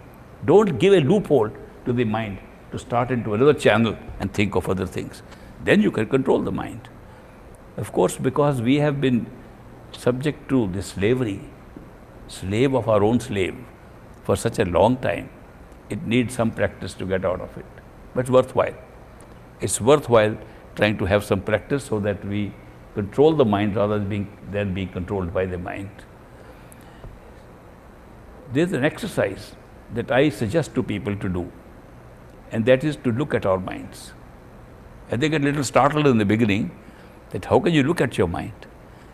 Don't give a loophole to the mind to start into another channel and think of other things. Then you can control the mind. Of course, because we have been subject to this slavery, slave of our own slave, for such a long time, it needs some practice to get out of it. But it's worthwhile. it's worthwhile trying to have some practice so that we control the mind rather than being controlled by the mind. There's an exercise that I suggest to people to do, and that is to look at our minds. And they get a little startled in the beginning that how can you look at your mind?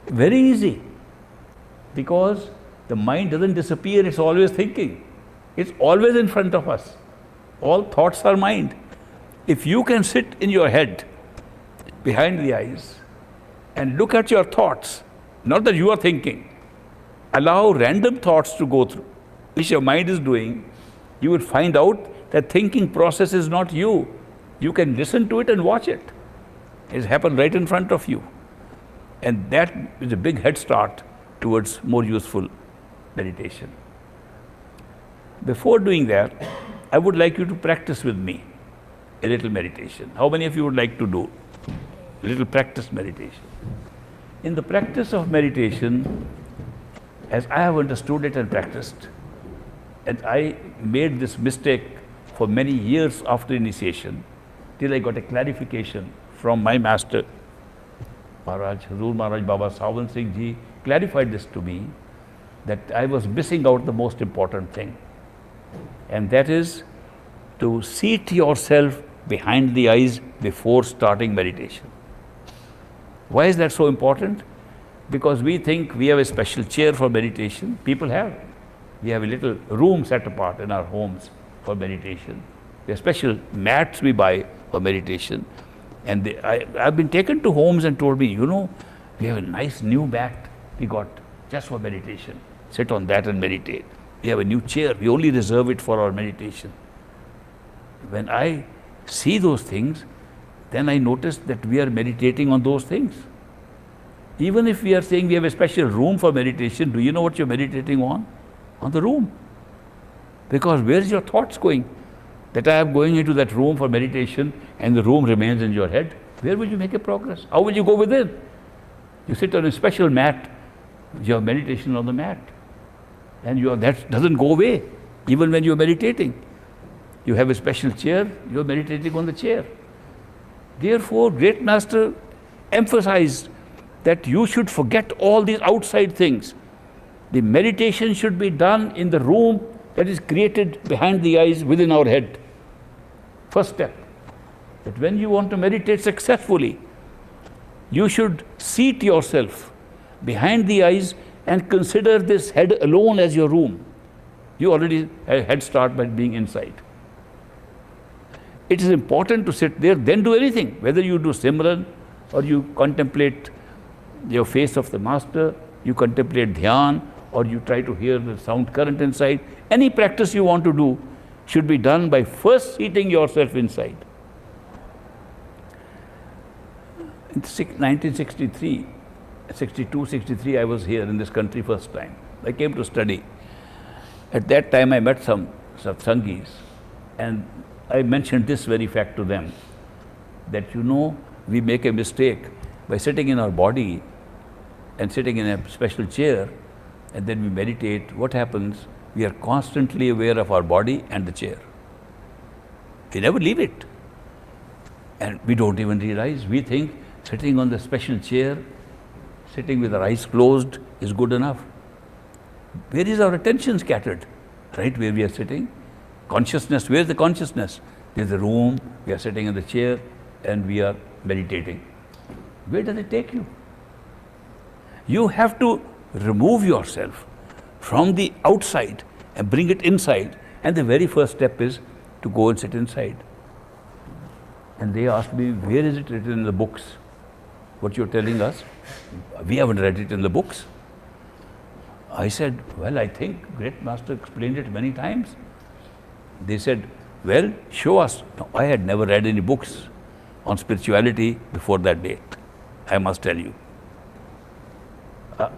Very easy, because the mind doesn't disappear, it's always thinking. It's always in front of us. All thoughts are mind. If you can sit in your head, behind the eyes, and look at your thoughts, not that you are thinking, allow random thoughts to go through, which your mind is doing, you will find out that thinking process is not you. You can listen to it and watch it. It's happened right in front of you. And that is a big head start towards more useful meditation. Before doing that, I would like you to practice with me a little meditation. How many of you would like to do a little practice meditation? In the practice of meditation, as I have understood it and practiced, and I made this mistake for many years after initiation, till I got a clarification from my master, Maharaj, Hazur Maharaj Baba Sawan Singh Ji clarified this to me, that I was missing out the most important thing. And that is to seat yourself behind the eyes before starting meditation. Why is that so important? Because we think we have a special chair for meditation. People have. We have a little room set apart in our homes for meditation. There are special mats we buy for meditation. And I've been taken to homes and told me, you know, we have a nice new mat we got just for meditation. Sit on that and meditate. We have a new chair. We only reserve it for our meditation. When I see those things, then I notice that we are meditating on those things. Even if we are saying we have a special room for meditation, do you know what you're meditating on? On the room. Because where is your thoughts going? That I am going into that room for meditation and the room remains in your head. Where will you make a progress? How will you go within? You sit on a special mat, you have meditation on the mat. And that doesn't go away, even when you are meditating. You have a special chair, you are meditating on the chair. Therefore, Great Master emphasized that you should forget all these outside things. The meditation should be done in the room that is created behind the eyes within our head. First step, that when you want to meditate successfully, you should seat yourself behind the eyes and consider this head alone as your room. You already had a head start by being inside. It is important to sit there, then do anything, whether you do Simran or you contemplate your face of the Master, you contemplate Dhyan, or you try to hear the sound current inside. Any practice you want to do should be done by first seating yourself inside. In 1963, 62, 63, I was here in this country first time. I came to study. At that time, I met some satsangis, and I mentioned this very fact to them, that you know, we make a mistake by sitting in our body and sitting in a special chair, and then we meditate. What happens? We are constantly aware of our body and the chair. We never leave it. And we don't even realize. We think sitting on the special chair, sitting with our eyes closed is good enough. Where is our attention scattered? Right where we are sitting. Consciousness, where is the consciousness? There is a room, we are sitting in the chair and we are meditating. Where does it take you? You have to remove yourself from the outside and bring it inside. And the very first step is to go and sit inside. And they asked me, where is it written in the books? What you're telling us? We haven't read it in the books. I said, well, I think Great Master explained it many times. They said, well, show us. No, I had never read any books on spirituality before that date, I must tell you.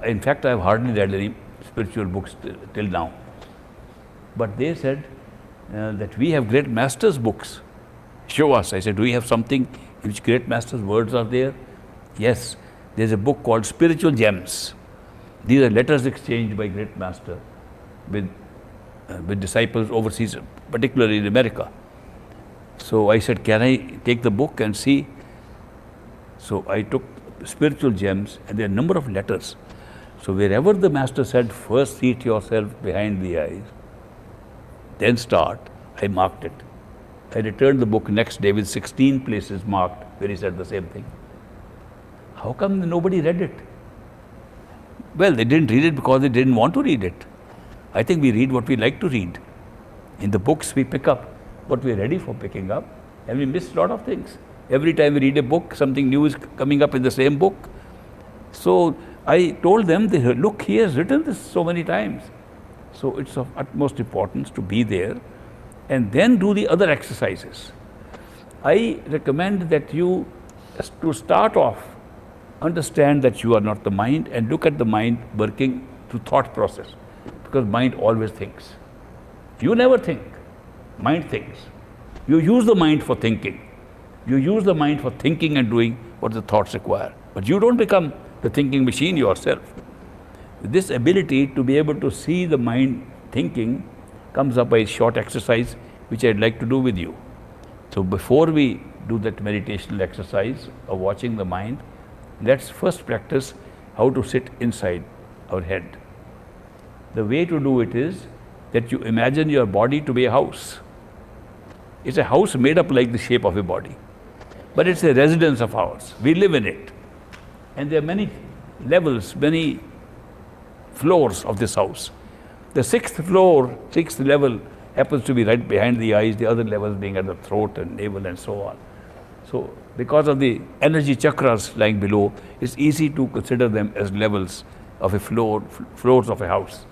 In fact, I have hardly read any spiritual books till now. But they said that we have Great Master's books. Show us. I said, do we have something in which Great Master's words are there? Yes, there's a book called Spiritual Gems. These are letters exchanged by Great Master with disciples overseas, particularly in America. So I said, can I take the book and see? So I took spiritual gems, and there are a number of letters. So wherever the master said, first seat yourself behind the eyes, then start, I marked it. I returned the book next day with 16 places marked where he said the same thing. How come nobody read it? Well, they didn't read it because they didn't want to read it. I think we read what we like to read. In the books we pick up what we're ready for picking up, and we miss a lot of things. Every time we read a book, something new is coming up in the same book. So I told them, look, he has written this so many times. So it's of utmost importance to be there and then do the other exercises. I recommend that you, to start off, understand that you are not the mind and look at the mind working through thought process, because mind always thinks. You never think, mind thinks. You use the mind for thinking. You use the mind for thinking and doing what the thoughts require. But you don't become the thinking machine yourself. This ability to be able to see the mind thinking comes up by a short exercise which I'd like to do with you. So before we do that meditational exercise of watching the mind, let's first practice how to sit inside our head. The way to do it is that you imagine your body to be a house. It's a house made up like the shape of a body, but it's a residence of ours. We live in it. And there are many levels, many floors of this house. The sixth level happens to be right behind the eyes, the other levels being at the throat and navel and so on. So because of the energy chakras lying below, it's easy to consider them as levels of a floors of a house.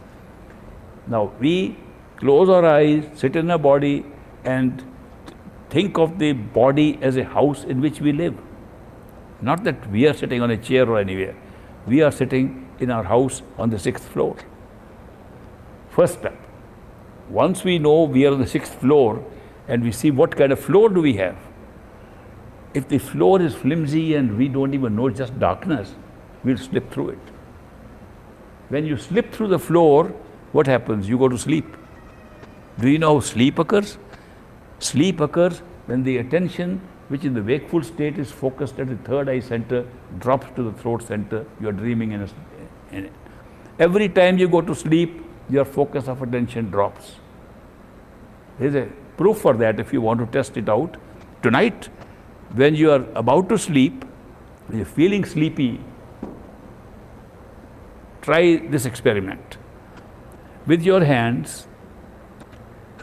Now we close our eyes, sit in our body and think of the body as a house in which we live. Not that we are sitting on a chair or anywhere. We are sitting in our house on the 6th floor. First step. Once we know we are on the 6th floor and we see what kind of floor do we have. If the floor is flimsy and we don't even know, just darkness, we'll slip through it. When you slip through the floor, what happens? You go to sleep. Do you know how sleep occurs? Sleep occurs when the attention, which in the wakeful state is focused at the third eye center, drops to the throat center. You are dreaming in it. Every time you go to sleep, your focus of attention drops. There is a proof for that if you want to test it out. Tonight, when you are about to sleep, when you're feeling sleepy, try this experiment. With your hands,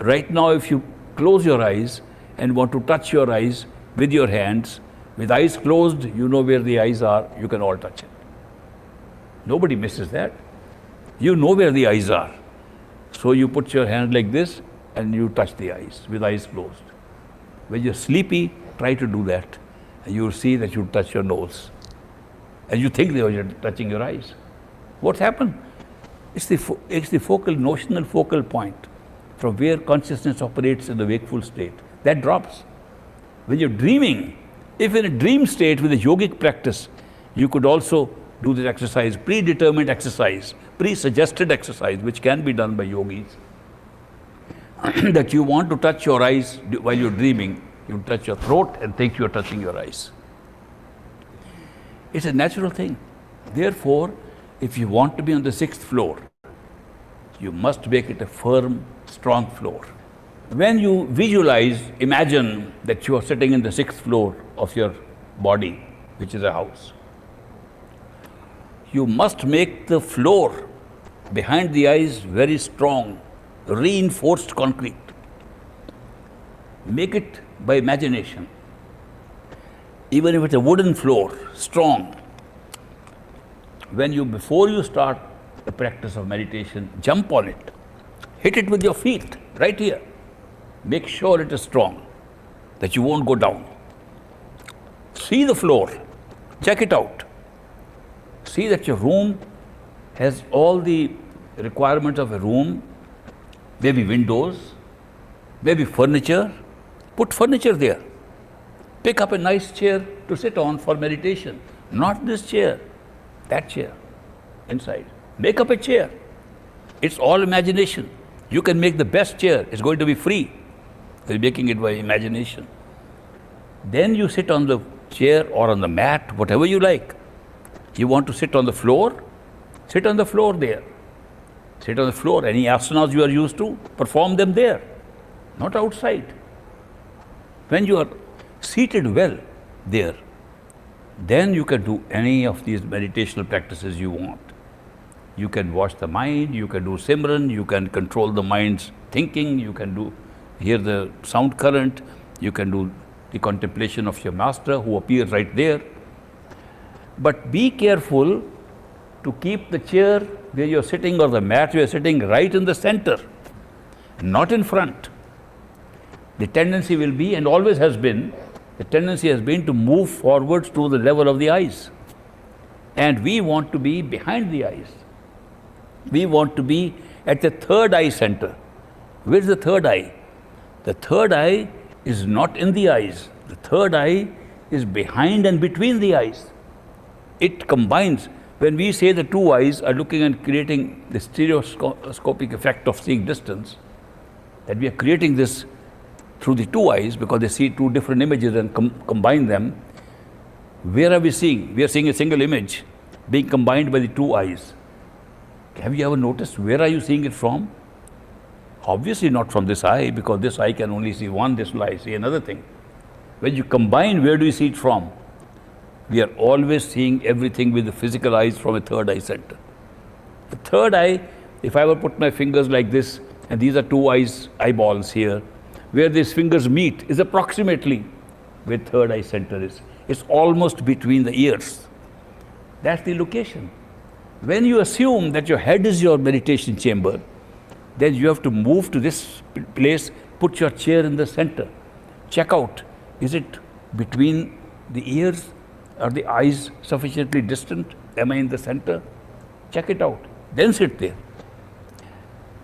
right now if you close your eyes and want to touch your eyes with your hands, with eyes closed, you know where the eyes are, you can all touch it. Nobody misses that. You know where the eyes are. So you put your hand like this and you touch the eyes with eyes closed. When you're sleepy, try to do that. And you'll see that you touch your nose. And you think that you're touching your eyes. What's happened? It's the notional focal point from where consciousness operates in the wakeful state. That drops. When you're dreaming, if in a dream state with a yogic practice, you could also do this exercise, predetermined exercise, pre-suggested exercise, which can be done by yogis, that you want to touch your eyes while you're dreaming, you touch your throat and think you're touching your eyes. It's a natural thing. Therefore, if you want to be on the 6th floor, you must make it a firm, strong floor. When you visualize, imagine that you are sitting in the 6th floor of your body, which is a house. You must make the floor behind the eyes very strong, reinforced concrete. Make it by imagination. Even if it's a wooden floor, strong. Before you start the practice of meditation, jump on it. Hit it with your feet, right here. Make sure it is strong, that you won't go down. See the floor, check it out. See that your room has all the requirements of a room, maybe windows, maybe furniture. Put furniture there. Pick up a nice chair to sit on for meditation. Not this chair, that chair, inside. Make up a chair. It's all imagination. You can make the best chair. It's going to be free. You're making it by imagination. Then you sit on the chair or on the mat, whatever you like. You want to sit on the floor? Sit on the floor there. Sit on the floor. Any asanas you are used to, perform them there, not outside. When you are seated well there, then you can do any of these meditational practices you want. You can watch the mind, you can do Simran, you can control the mind's thinking, you can hear the sound current, you can do the contemplation of your master who appears right there. But be careful to keep the chair where you're sitting or the mat where you're sitting right in the center, not in front. The tendency will be, and always has been, the tendency has been to move forwards to the level of the eyes. And we want to be behind the eyes. We want to be at the third eye center. Where's the third eye? The third eye is not in the eyes. The third eye is behind and between the eyes. It combines. When we say the two eyes are looking and creating the stereoscopic effect of seeing distance, that we are creating this through the two eyes because they see two different images and combine them. Where are we seeing? We are seeing a single image being combined by the two eyes. Have you ever noticed where are you seeing it from? Obviously not from this eye, because this eye can only see one, this eye see another thing. When you combine, where do you see it from? We are always seeing everything with the physical eyes from a third eye center. The third eye, if I were to put my fingers like this, and these are two eyeballs here, where these fingers meet is approximately where third eye center is. It's almost between the ears. That's the location. When you assume that your head is your meditation chamber, then you have to move to this place, put your chair in the center. Check out, is it between the ears? Are the eyes sufficiently distant? Am I in the center? Check it out. Then sit there.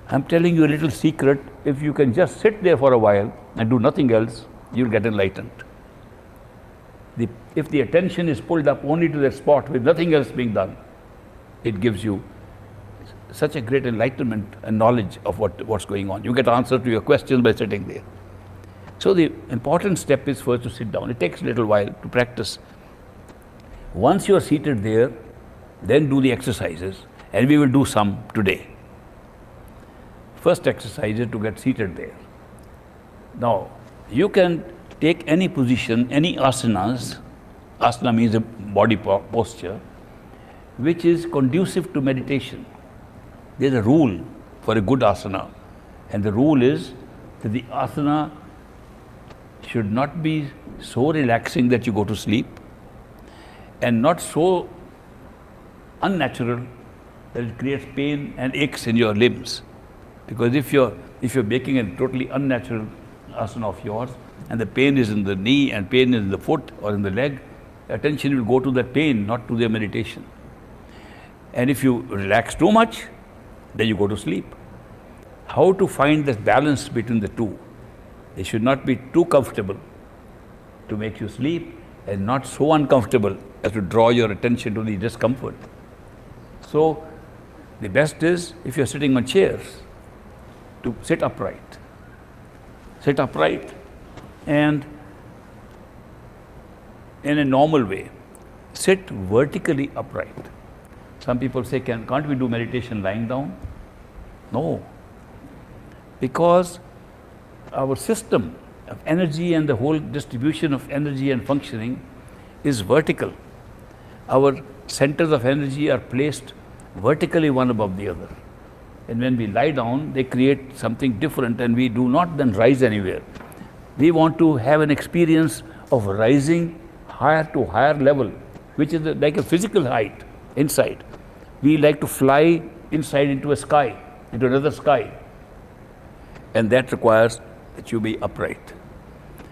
I'm telling you a little secret. If you can just sit there for a while and do nothing else, you'll get enlightened. If the attention is pulled up only to that spot with nothing else being done, it gives you such a great enlightenment and knowledge of what's going on. You get answer to your questions by sitting there. So the important step is first to sit down. It takes a little while to practice. Once you are seated there, then do the exercises, and we will do some today. First exercise is to get seated there. Now, you can take any position, any asanas. Asana means a body posture, which is conducive to meditation. There's a rule for a good asana, and the rule is that the asana should not be so relaxing that you go to sleep, and not so unnatural that it creates pain and aches in your limbs. Because if you're making a totally unnatural asana of yours, and the pain is in the knee and pain is in the foot or in the leg, attention will go to that pain, not to the meditation. And if you relax too much, then you go to sleep. How to find this balance between the two? They should not be too comfortable to make you sleep, and not so uncomfortable as to draw your attention to the discomfort. So the best is, if you're sitting on chairs, to sit upright. Sit upright, and in a normal way, sit vertically upright. Some people say, can't we do meditation lying down? No, because our system of energy and the whole distribution of energy and functioning is vertical. Our centers of energy are placed vertically one above the other. And when we lie down, they create something different, and we do not then rise anywhere. We want to have an experience of rising higher to higher level, which is like a physical height inside. We like to fly inside into a sky, into another sky. And that requires that you be upright.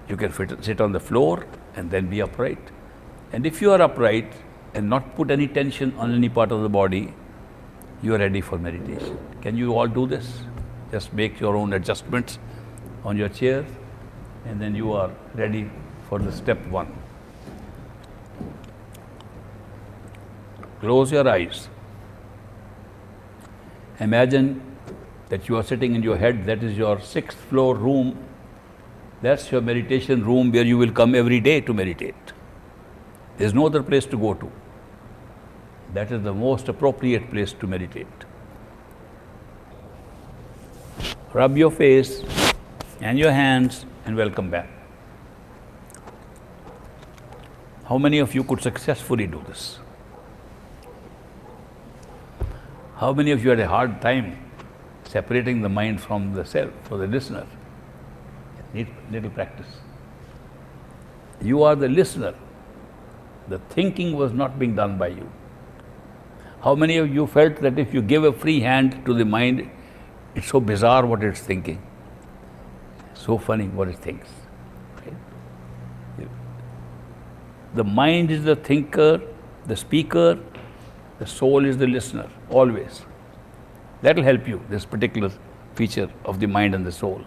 You can sit on the floor and then be upright. And if you are upright and not put any tension on any part of the body, you are ready for meditation. Can you all do this? Just make your own adjustments on your chair, and then you are ready for the step one. Close your eyes. Imagine that you are sitting in your head, that is your 6th floor room, That's your meditation room where you will come every day to meditate. There's no other place to go to. That is the most appropriate place to meditate. Rub your face and your hands and welcome back. How many of you could successfully do this? How many of you had a hard time separating the mind from the self, for the listener? Need little practice. You are the listener. The thinking was not being done by you. How many of you felt that if you give a free hand to the mind, it's so bizarre what it's thinking, so funny what it thinks? Right? The mind is the thinker, the speaker, the soul is the listener, always. That will help you, this particular feature of the mind and the soul.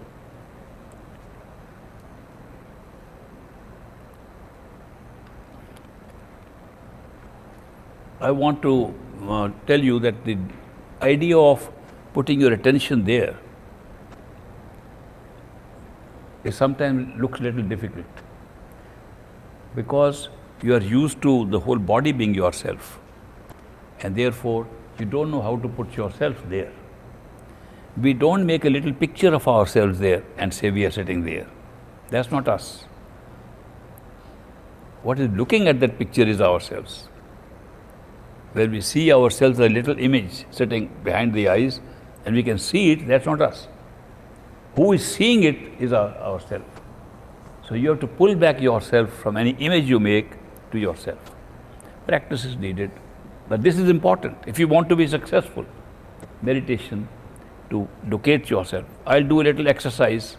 I want to tell you that the idea of putting your attention there is sometimes looks a little difficult, because you are used to the whole body being yourself, and therefore you don't know how to put yourself there. We don't make a little picture of ourselves there and say we are sitting there. That's not us. What is looking at that picture is ourselves. Where we see ourselves, a little image sitting behind the eyes, and we can see it, that's not us. Who is seeing it is ourself. So you have to pull back yourself from any image you make to yourself. Practice is needed, but this is important. If you want to be successful, meditation, to locate yourself. I'll do a little exercise,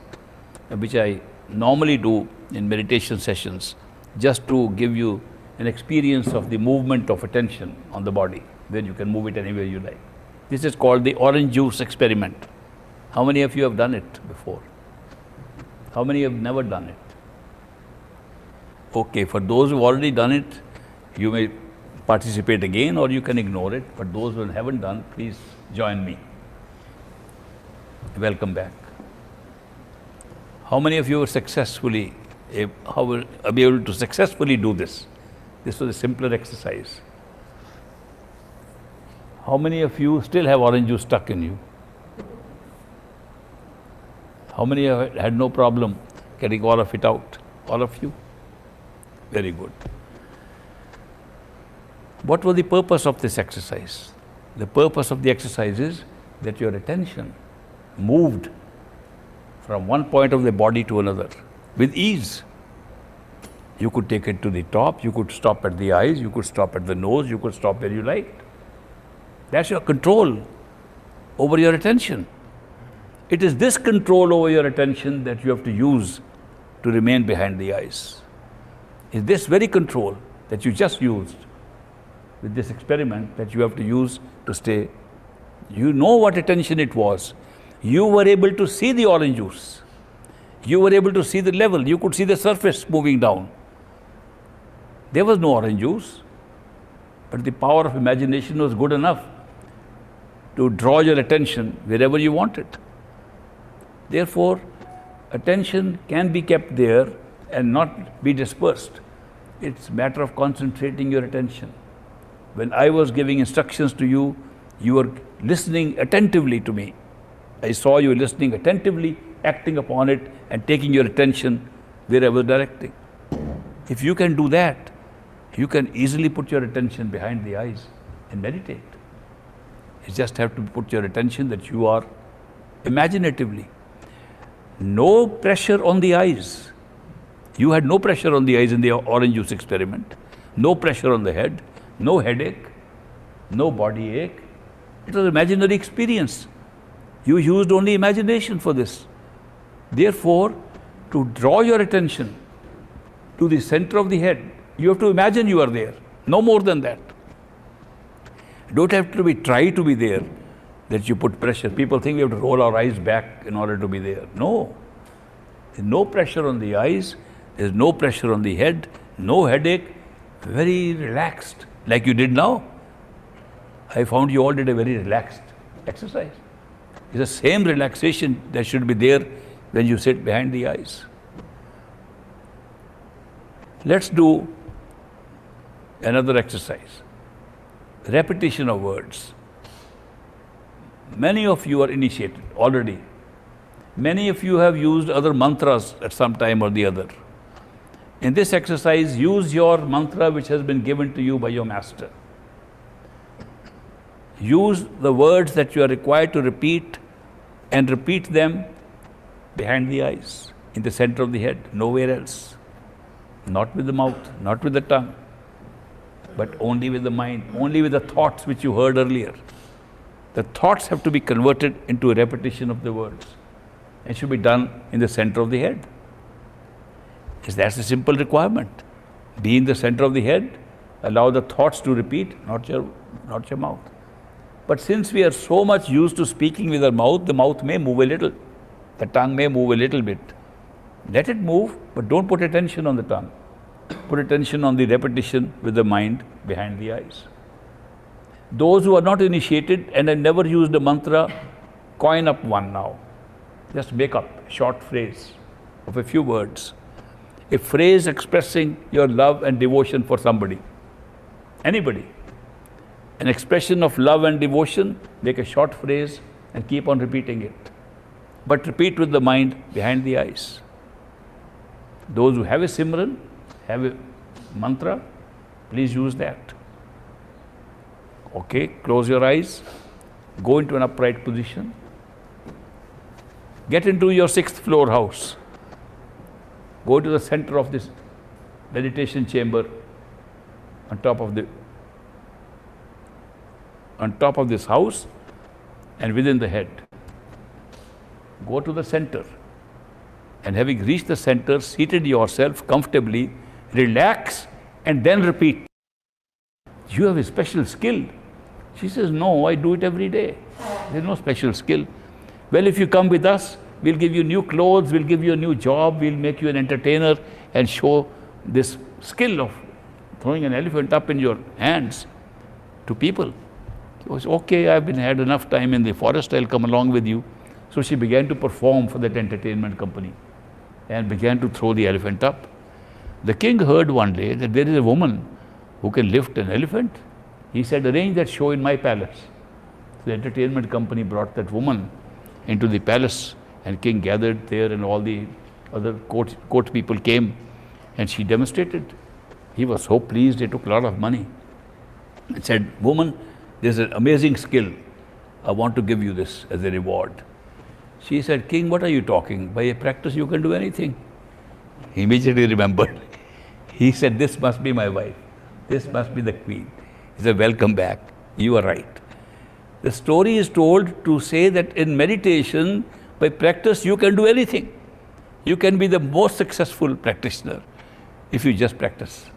which I normally do in meditation sessions, just to give you an experience of the movement of attention on the body, where you can move it anywhere you like. This is called the orange juice experiment. How many of you have done it before? How many have never done it? Okay, for those who have already done it, you may participate again or you can ignore it. But those who haven't done, please join me. Welcome back. How many of you were successfully, will be able to successfully do this? This was a simpler exercise. How many of you still have orange juice stuck in you? How many have had no problem getting all of it out? All of you? Very good. What was the purpose of this exercise? The purpose of the exercise is that your attention moved from one point of the body to another with ease. You could take it to the top, you could stop at the eyes, you could stop at the nose, you could stop where you liked. That's your control over your attention. It is this control over your attention that you have to use to remain behind the eyes. It's this very control that you just used with this experiment that you have to use to stay. You know what attention it was. You were able to see the orange juice. You were able to see the level. You could see the surface moving down. There was no orange juice, but the power of imagination was good enough to draw your attention wherever you want it. Therefore, attention can be kept there and not be dispersed. It's a matter of concentrating your attention. When I was giving instructions to you, you were listening attentively to me. I saw you listening attentively, acting upon it, and taking your attention where I was directing. If you can do that, you can easily put your attention behind the eyes and meditate. You just have to put your attention that you are imaginatively. No pressure on the eyes. You had no pressure on the eyes in the orange juice experiment. No pressure on the head, no headache, no body ache. It was an imaginary experience. You used only imagination for this. Therefore, to draw your attention to the center of the head, you have to imagine you are there. No more than that. Don't have to try to be there, that you put pressure. People think we have to roll our eyes back in order to be there. No. There's no pressure on the eyes. There's no pressure on the head. No headache. Very relaxed, like you did now. I found you all did a very relaxed exercise. It's the same relaxation that should be there when you sit behind the eyes. Let's do another exercise. Repetition of words. Many of you are initiated already. Many of you have used other mantras at some time or the other. In this exercise, use your mantra which has been given to you by your master. Use the words that you are required to repeat and repeat them behind the eyes, in the center of the head, nowhere else. Not with the mouth, not with the tongue, but only with the mind, only with the thoughts which you heard earlier. The thoughts have to be converted into a repetition of the words and should be done in the center of the head. That's a simple requirement. Be in the center of the head, allow the thoughts to repeat, not your mouth. But since we are so much used to speaking with our mouth, the mouth may move a little, the tongue may move a little bit. Let it move, but don't put attention on the tongue. Put attention on the repetition with the mind behind the eyes. Those who are not initiated and have never used a mantra, coin up one now. Just make up a short phrase of a few words. A phrase expressing your love and devotion for somebody, anybody. An expression of love and devotion, make a short phrase and keep on repeating it. But repeat with the mind behind the eyes. Those who have a simran, have a mantra, please use that. Okay, close your eyes, go into an upright position. Get into your 6th floor house. Go to the center of this meditation chamber on top of this house and within the head. Go to the center, and having reached the center, seated yourself comfortably, relax and then repeat. You have a special skill. She says, no, I do it every day. There's no special skill. Well, if you come with us, we'll give you new clothes, we'll give you a new job, we'll make you an entertainer and show this skill of throwing an elephant up in your hands to people. She was, okay, I've had enough time in the forest, I'll come along with you. So she began to perform for that entertainment company and began to throw the elephant up. The king heard one day that there is a woman who can lift an elephant. He said, arrange that show in my palace. So the entertainment company brought that woman into the palace, and king gathered there and all the other court people came and she demonstrated. He was so pleased, he took a lot of money and said, woman, there's an amazing skill. I want to give you this as a reward. She said, king, what are you talking? By a practice you can do anything. He immediately remembered. He said, this must be my wife. This must be the queen. He said, welcome back. You are right. The story is told to say that in meditation, by practice, you can do anything. You can be the most successful practitioner if you just practice.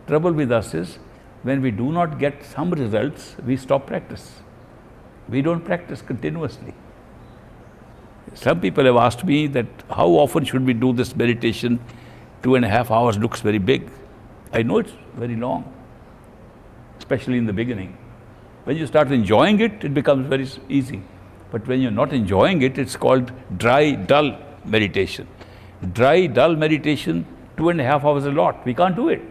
Trouble with us is, when we do not get some results, we stop practice. We don't practice continuously. Some people have asked me that how often should we do this meditation? 2.5 hours looks very big. I know it's very long, especially in the beginning. When you start enjoying it, it becomes very easy. But when you're not enjoying it, it's called dry, dull meditation. Dry, dull meditation, 2.5 hours a lot. We can't do it.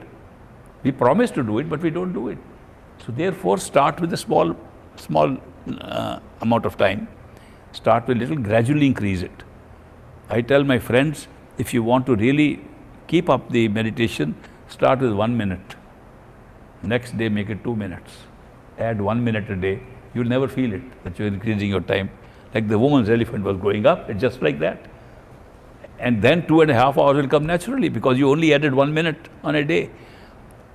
We promise to do it, but we don't do it. So therefore, start with a small amount of time. Start with little, gradually increase it. I tell my friends, if you want to really keep up the meditation, start with 1 minute. Next day, make it 2 minutes. Add 1 minute a day. You'll never feel it, that you're increasing your time. Like the woman's elephant was going up, it's just like that. And then 2.5 hours will come naturally because you only added 1 minute on a day.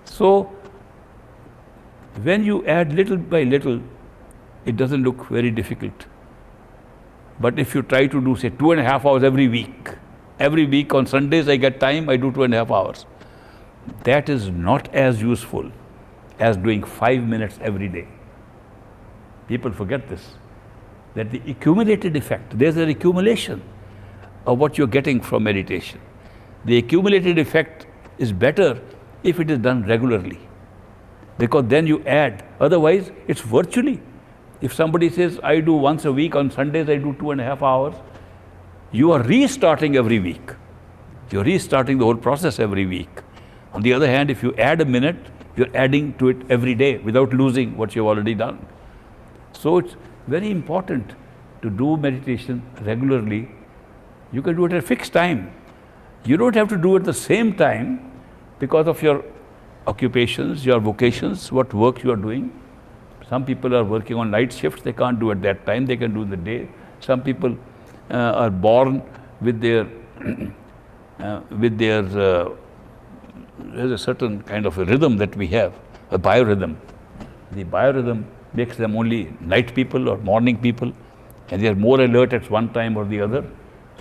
So, when you add little by little, it doesn't look very difficult. But if you try to do, say, 2.5 hours every week on Sundays I get time, I do 2.5 hours. That is not as useful as doing 5 minutes every day. People forget this, that the accumulated effect, there's an accumulation of what you're getting from meditation. The accumulated effect is better if it is done regularly, because then you add. Otherwise, it's virtually. If somebody says, I do once a week, on Sundays I do 2.5 hours, you are restarting every week. You're restarting the whole process every week. On the other hand, if you add a minute, you're adding to it every day without losing what you've already done. So it's very important to do meditation regularly. You can do it at a fixed time. You don't have to do it at the same time because of your occupations, your vocations, what work you are doing. Some people are working on night shifts, they can't do at that time, they can do in the day. Some people are born with their, there's a certain kind of a rhythm that we have, a biorhythm. The biorhythm makes them only night people or morning people, and they are more alert at one time or the other.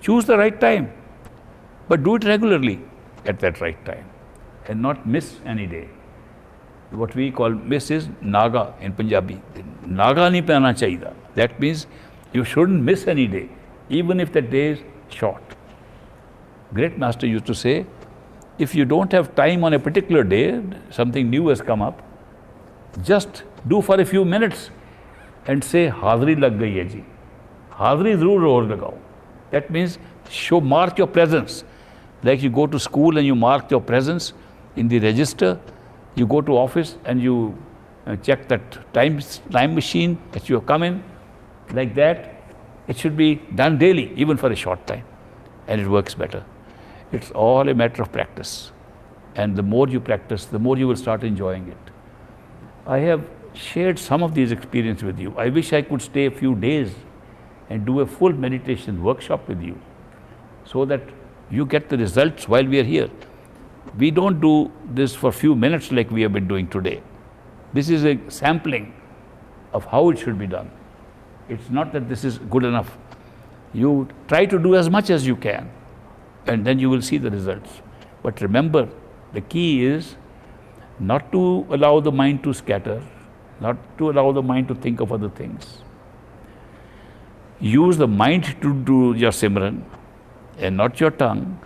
Choose the right time, but do it regularly at that right time and not miss any day. What we call miss is naga in Punjabi. Naga nahi pehna chahiye. That means you shouldn't miss any day, even if the day is short. Great master used to say, if you don't have time on a particular day, something new has come up, just do for a few minutes and say, Hadri lag gayi hai ji. Hadri zarur roz lagao. That means mark your presence. Like you go to school and you mark your presence in the register, you go to office and you check that time machine that you have come in. Like that, it should be done daily, even for a short time, and it works better. It's all a matter of practice. And the more you practice, the more you will start enjoying it. I have shared some of these experiences with you. I wish I could stay a few days and do a full meditation workshop with you so that you get the results while we are here. We don't do this for a few minutes like we have been doing today. This is a sampling of how it should be done. It's not that this is good enough. You try to do as much as you can, and then you will see the results. But remember, the key is not to allow the mind to scatter, not to allow the mind to think of other things. Use the mind to do your Simran and not your tongue.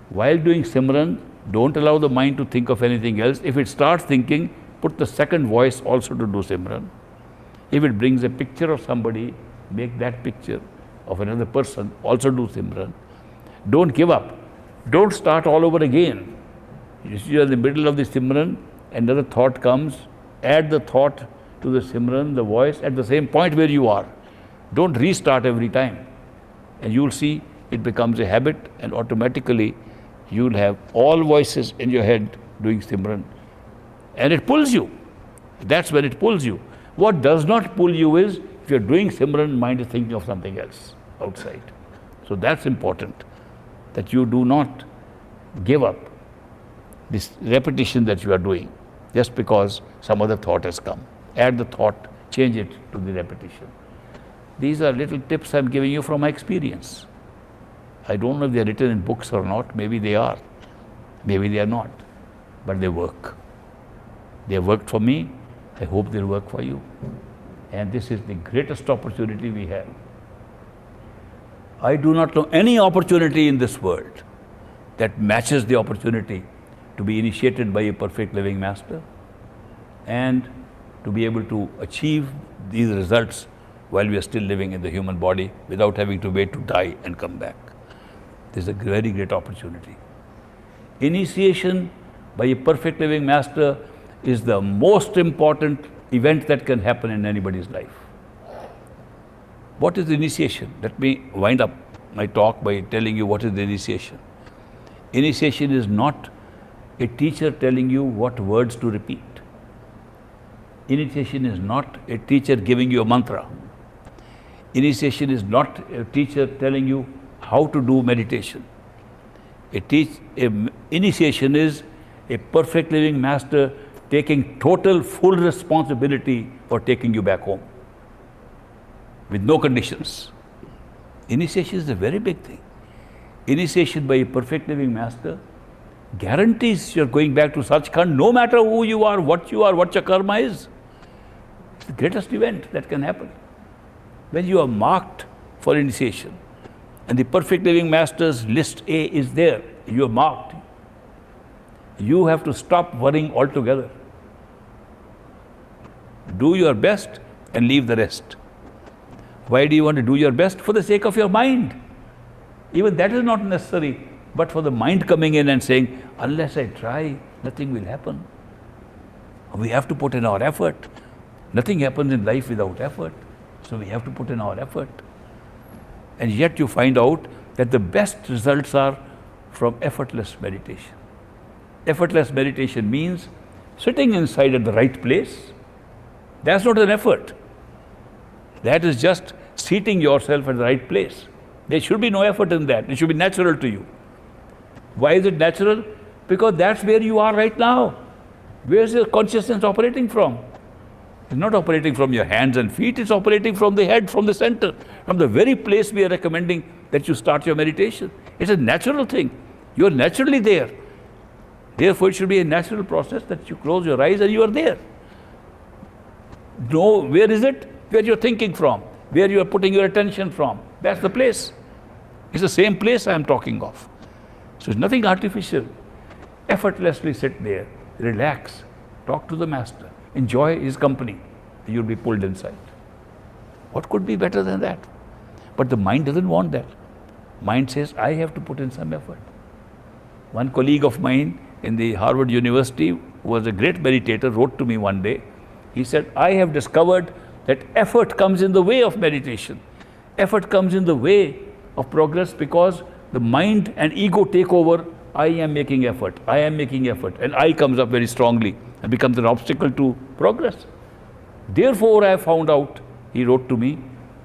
While doing Simran, don't allow the mind to think of anything else. If it starts thinking, put the second voice also to do Simran. If it brings a picture of somebody, make that picture of another person, also do Simran. Don't give up. Don't start all over again. You are in the middle of the Simran, another thought comes, add the thought to the Simran, the voice, at the same point where you are. Don't restart every time. And you will see it becomes a habit, and automatically you will have all voices in your head doing Simran. And it pulls you. That's when it pulls you. What does not pull you is, if you're doing Simran, mind is thinking of something else outside. So that's important, that you do not give up this repetition that you are doing just because some other thought has come. Add the thought, change it to the repetition. These are little tips I'm giving you from my experience. I don't know if they're written in books or not. Maybe they are. Maybe they are not. But they work. They worked for me. I hope they'll work for you. And this is the greatest opportunity we have. I do not know any opportunity in this world that matches the opportunity to be initiated by a perfect living master and to be able to achieve these results while we are still living in the human body without having to wait to die and come back. This is a very great opportunity. Initiation by a perfect living master is the most important event that can happen in anybody's life. What is the initiation? Let me wind up my talk by telling you what is the initiation. Initiation is not a teacher telling you what words to repeat. Initiation is not a teacher giving you a mantra. Initiation is not a teacher telling you how to do meditation. Initiation is a perfect living master taking total full responsibility for taking you back home with no conditions. Initiation is a very big thing. Initiation by a perfect living master guarantees you're going back to Sachkhand no matter who you are, what your karma is. It's the greatest event that can happen. When you are marked for initiation and the perfect living master's list A is there, you are marked. You have to stop worrying altogether. Do your best and leave the rest. Why do you want to do your best? For the sake of your mind. Even that is not necessary But for the mind coming in and saying, unless I try, nothing will happen. We have to put in our effort. Nothing happens in life without effort. So we have to put in our effort. And yet you find out that the best results are from effortless meditation. Effortless meditation means sitting inside at the right place. That's not an effort. That is just seating yourself at the right place. There should be no effort in that. It should be natural to you. Why is it natural? Because that's where you are right now. Where is your consciousness operating from? It's not operating from your hands and feet, it's operating from the head, from the center, from the very place we are recommending that you start your meditation. It's a natural thing. You are naturally there. Therefore, it should be a natural process that you close your eyes and you are there. No, where is it? Where you're thinking from, where you are putting your attention from. That's the place. It's the same place I am talking of. So it's nothing artificial. Effortlessly sit there, relax, talk to the master, enjoy his company. You'll be pulled inside. What could be better than that? But the mind doesn't want that. Mind says, I have to put in some effort. One colleague of mine in the Harvard University, who was a great meditator, wrote to me one day. He said, I have discovered that effort comes in the way of meditation. Effort comes in the way of progress because the mind and ego take over. I am making effort, I am making effort, and I comes up very strongly and becomes an obstacle to progress. Therefore, I have found out, he wrote to me,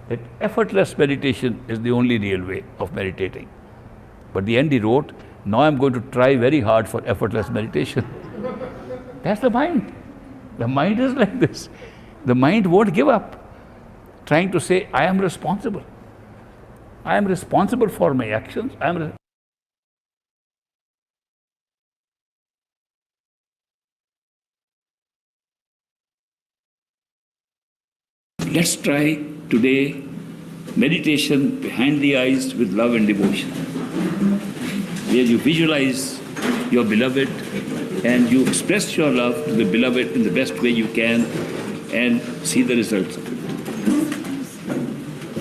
that effortless meditation is the only real way of meditating. But the end he wrote, now I am going to try very hard for effortless meditation. That's the mind. The mind is like this. The mind won't give up, trying to say, I am responsible. I am responsible for my actions. Let's try today meditation behind the eyes with love and devotion, where you visualize your beloved and you express your love to the beloved in the best way you can and see the results of it.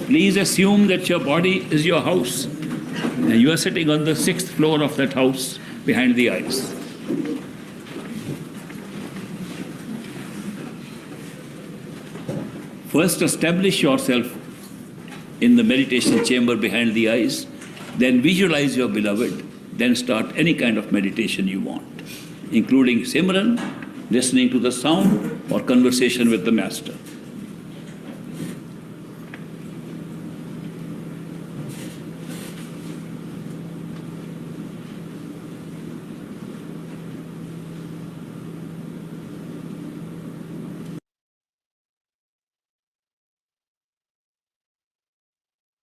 Please assume that your body is your house and you are sitting on the 6th floor of that house behind the eyes. First, establish yourself in the meditation chamber behind the eyes, then visualize your beloved, then start any kind of meditation you want, including Simran, listening to the sound, or conversation with the master.